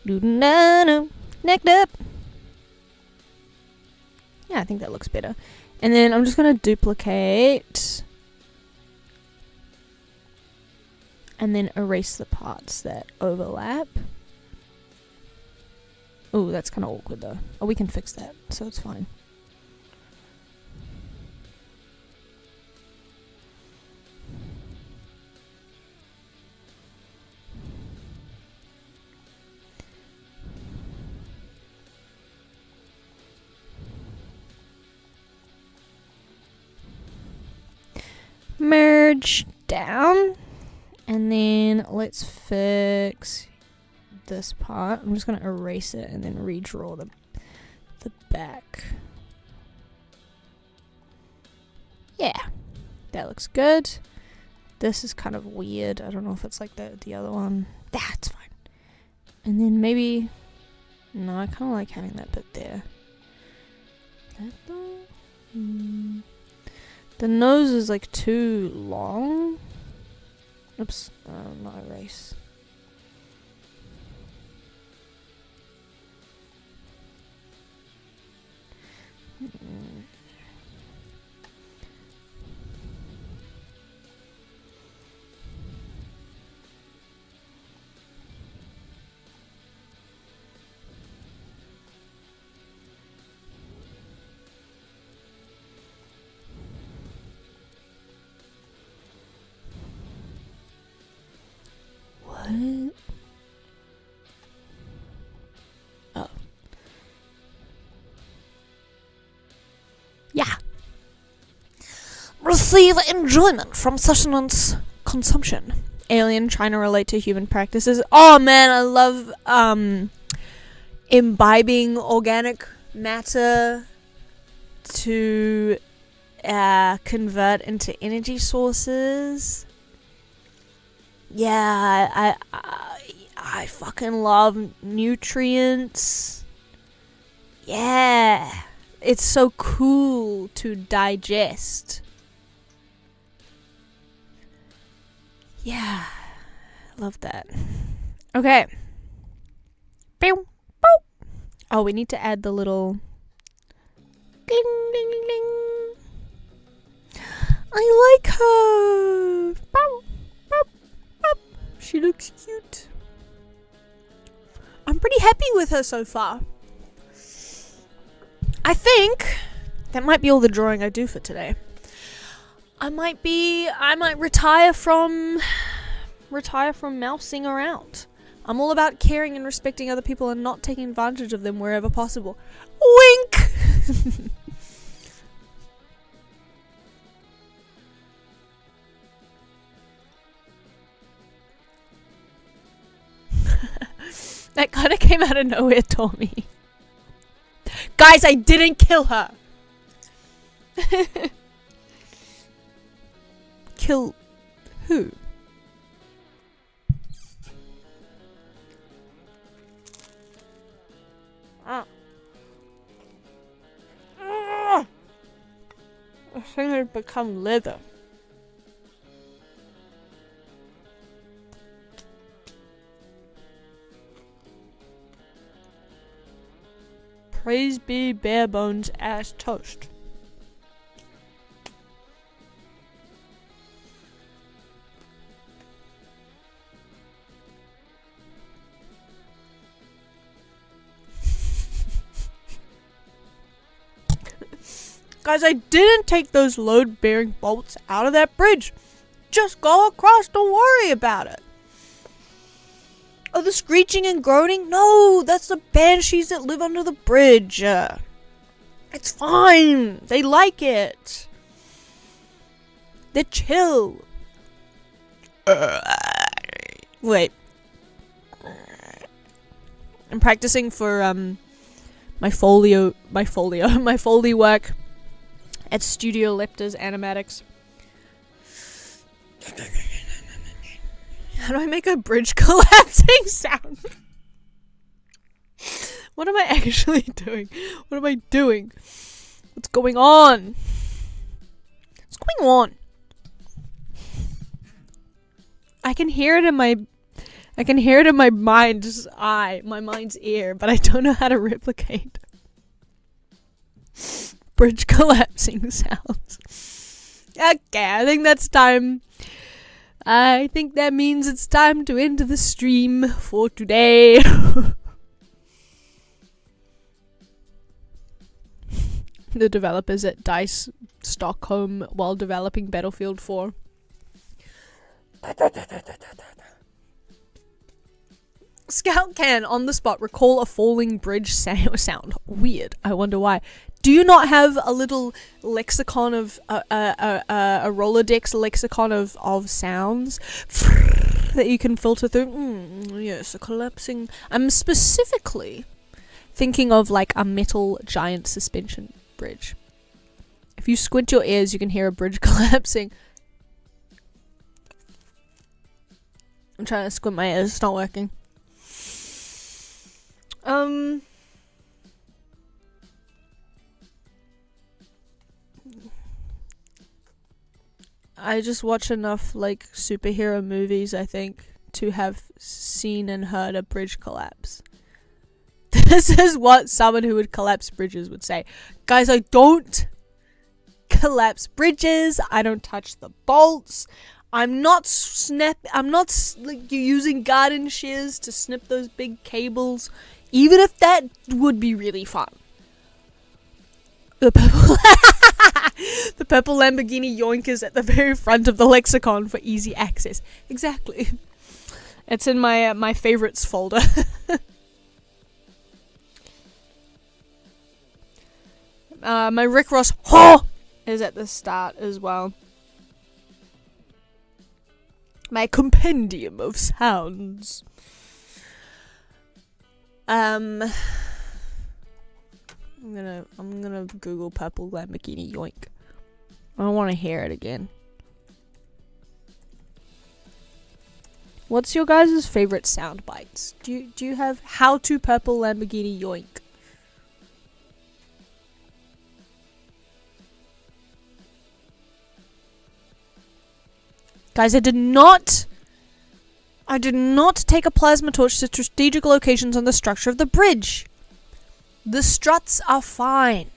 Necked up. Yeah, I think that looks better. And then I'm just going to duplicate. And then erase the parts that overlap. Oh, that's kind of awkward though. Oh, we can fix that, so it's fine. Merge down. And then let's fix this part. I'm just going to erase it and then redraw the back. Yeah, that looks good. This is kind of weird. I don't know if it's like the other one. That's fine. And then maybe... No, I kind of like having that bit there. The nose is like too long. Oops, not erase. What? Oh. Yeah. Receive enjoyment from sustenance consumption. Alien trying to relate to human practices. Oh man, I love imbibing organic matter to convert into energy sources. Yeah, I fucking love nutrients. Yeah, it's so cool to digest. Yeah, Love that. Okay. Pew, boop. Oh, we need to add the little ding ding ding ding. I like her. Bow, bow, bow. She looks cute. I'm pretty happy with her so far. I think that might be all the drawing I do for today. I might retire from mousing around. I'm all about caring and respecting other people and not taking advantage of them wherever possible. Wink! That kind of came out of nowhere, Tommy. Guys, I didn't kill her! Kill who? I think I've become leather. Praise be bare bones ass toast. Guys, I didn't take those load-bearing bolts out of that bridge. Just go across, don't worry about it. Oh, the screeching and groaning? No, that's the banshees that live under the bridge. It's fine. They like it. They're chill. Wait. I'm practicing for my Foley work at Studio Lepta's Animatics. How do I make a bridge collapsing sound? What am I actually doing? What am I doing? What's going on? What's going on? I can hear it in my mind's eye, my mind's ear, but I don't know how to replicate bridge collapsing sounds. Okay, I think that's time. I think that means it's time to end the stream for today. The developers at DICE Stockholm while developing Battlefield 4. Scout can, on the spot, recall a falling bridge sound. Weird. I wonder why. Do you not have a little lexicon of a Rolodex lexicon of sounds that you can filter through? Yes, a collapsing. I'm specifically thinking of like a metal giant suspension bridge. If you squint your ears, you can hear a bridge collapsing. I'm trying to squint my ears. It's not working. I just watch enough like superhero movies, I think, to have seen and heard a bridge collapse. This is what someone who would collapse bridges would say. Guys, I don't collapse bridges. I don't touch the bolts. I'm not like using garden shears to snip those big cables, even if that would be really fun. The purple Lamborghini yoink is at the very front of the lexicon for easy access. Exactly. It's in my favorites folder. My Rick Ross is at the start as well. My compendium of sounds. I'm gonna Google purple Lamborghini yoink. I want to hear it again. What's your guys' favorite sound bites? Do you have how to purple Lamborghini yoink? Guys, I did not I did not take a plasma torch to strategic locations on the structure of the bridge. The struts are fine.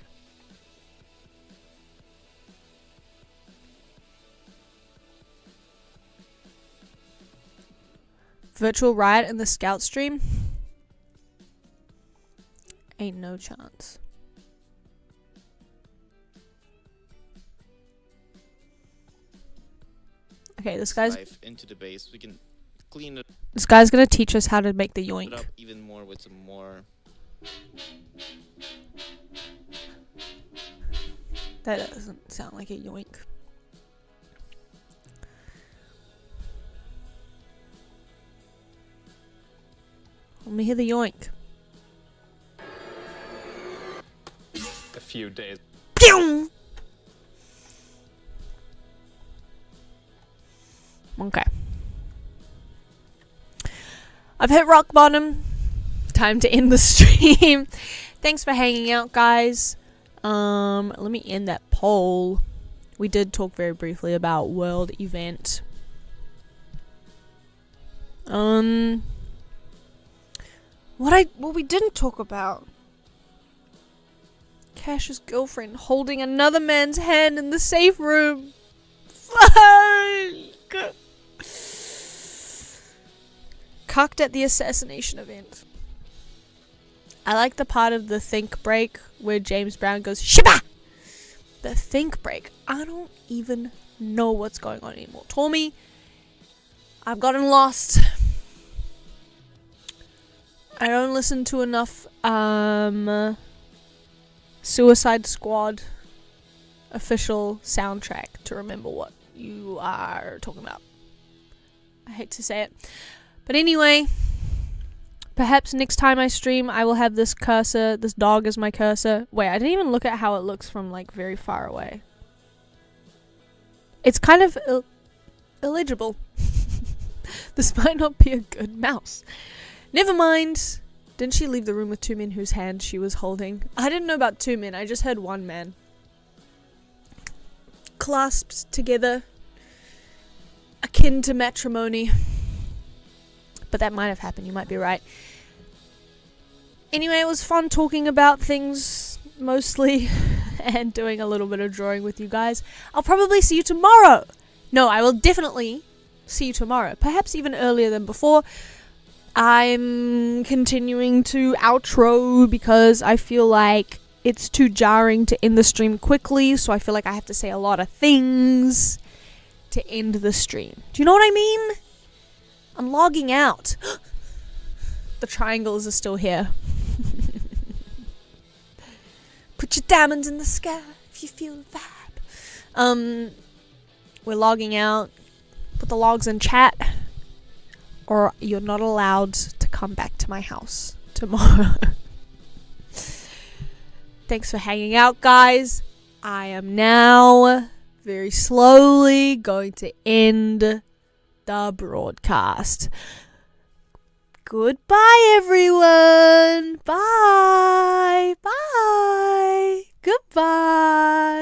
Virtual riot in the scout stream? Ain't no chance. Okay, this guy's into the base. We can clean it. This guy's gonna teach us how to make the yoink. Up even more with some more. That doesn't sound like a yoink. Let me hear the yoink. A few days. Pew! Okay. I've hit rock bottom. Time to end the stream. Thanks for hanging out, guys. Let me end that poll. We did talk very briefly about world event. What we didn't talk about. Cash's girlfriend holding another man's hand in the safe room. Fuck! Cucked at the assassination event. I like the part of the think break where James Brown goes, Shiba! The think break. I don't even know what's going on anymore. Tommy, I've gotten lost. I don't listen to enough Suicide Squad official soundtrack to remember what you are talking about. I hate to say it. But anyway, perhaps next time I stream, I will have this cursor, this dog as my cursor. Wait, I didn't even look at how it looks from like very far away. It's kind of illegible. This might not be a good mouse. Never mind. Didn't she leave the room with two men whose hand she was holding? I didn't know about two men. I just heard one man. Clasped together. Akin to matrimony. But that might have happened. You might be right. Anyway, it was fun talking about things mostly. And doing a little bit of drawing with you guys. I'll probably see you tomorrow. No, I will definitely see you tomorrow. Perhaps even earlier than before. I'm continuing to outro because I feel like it's too jarring to end the stream quickly, so I feel like I have to say a lot of things to end the stream. Do you know what I mean? I'm logging out. The triangles are still here. Put your diamonds in the sky if you feel the vibe. We're logging out. Put the logs in chat. Or you're not allowed to come back to my house tomorrow. Thanks for hanging out, guys. I am now very slowly going to end the broadcast. Goodbye, everyone. Bye. Bye. Goodbye.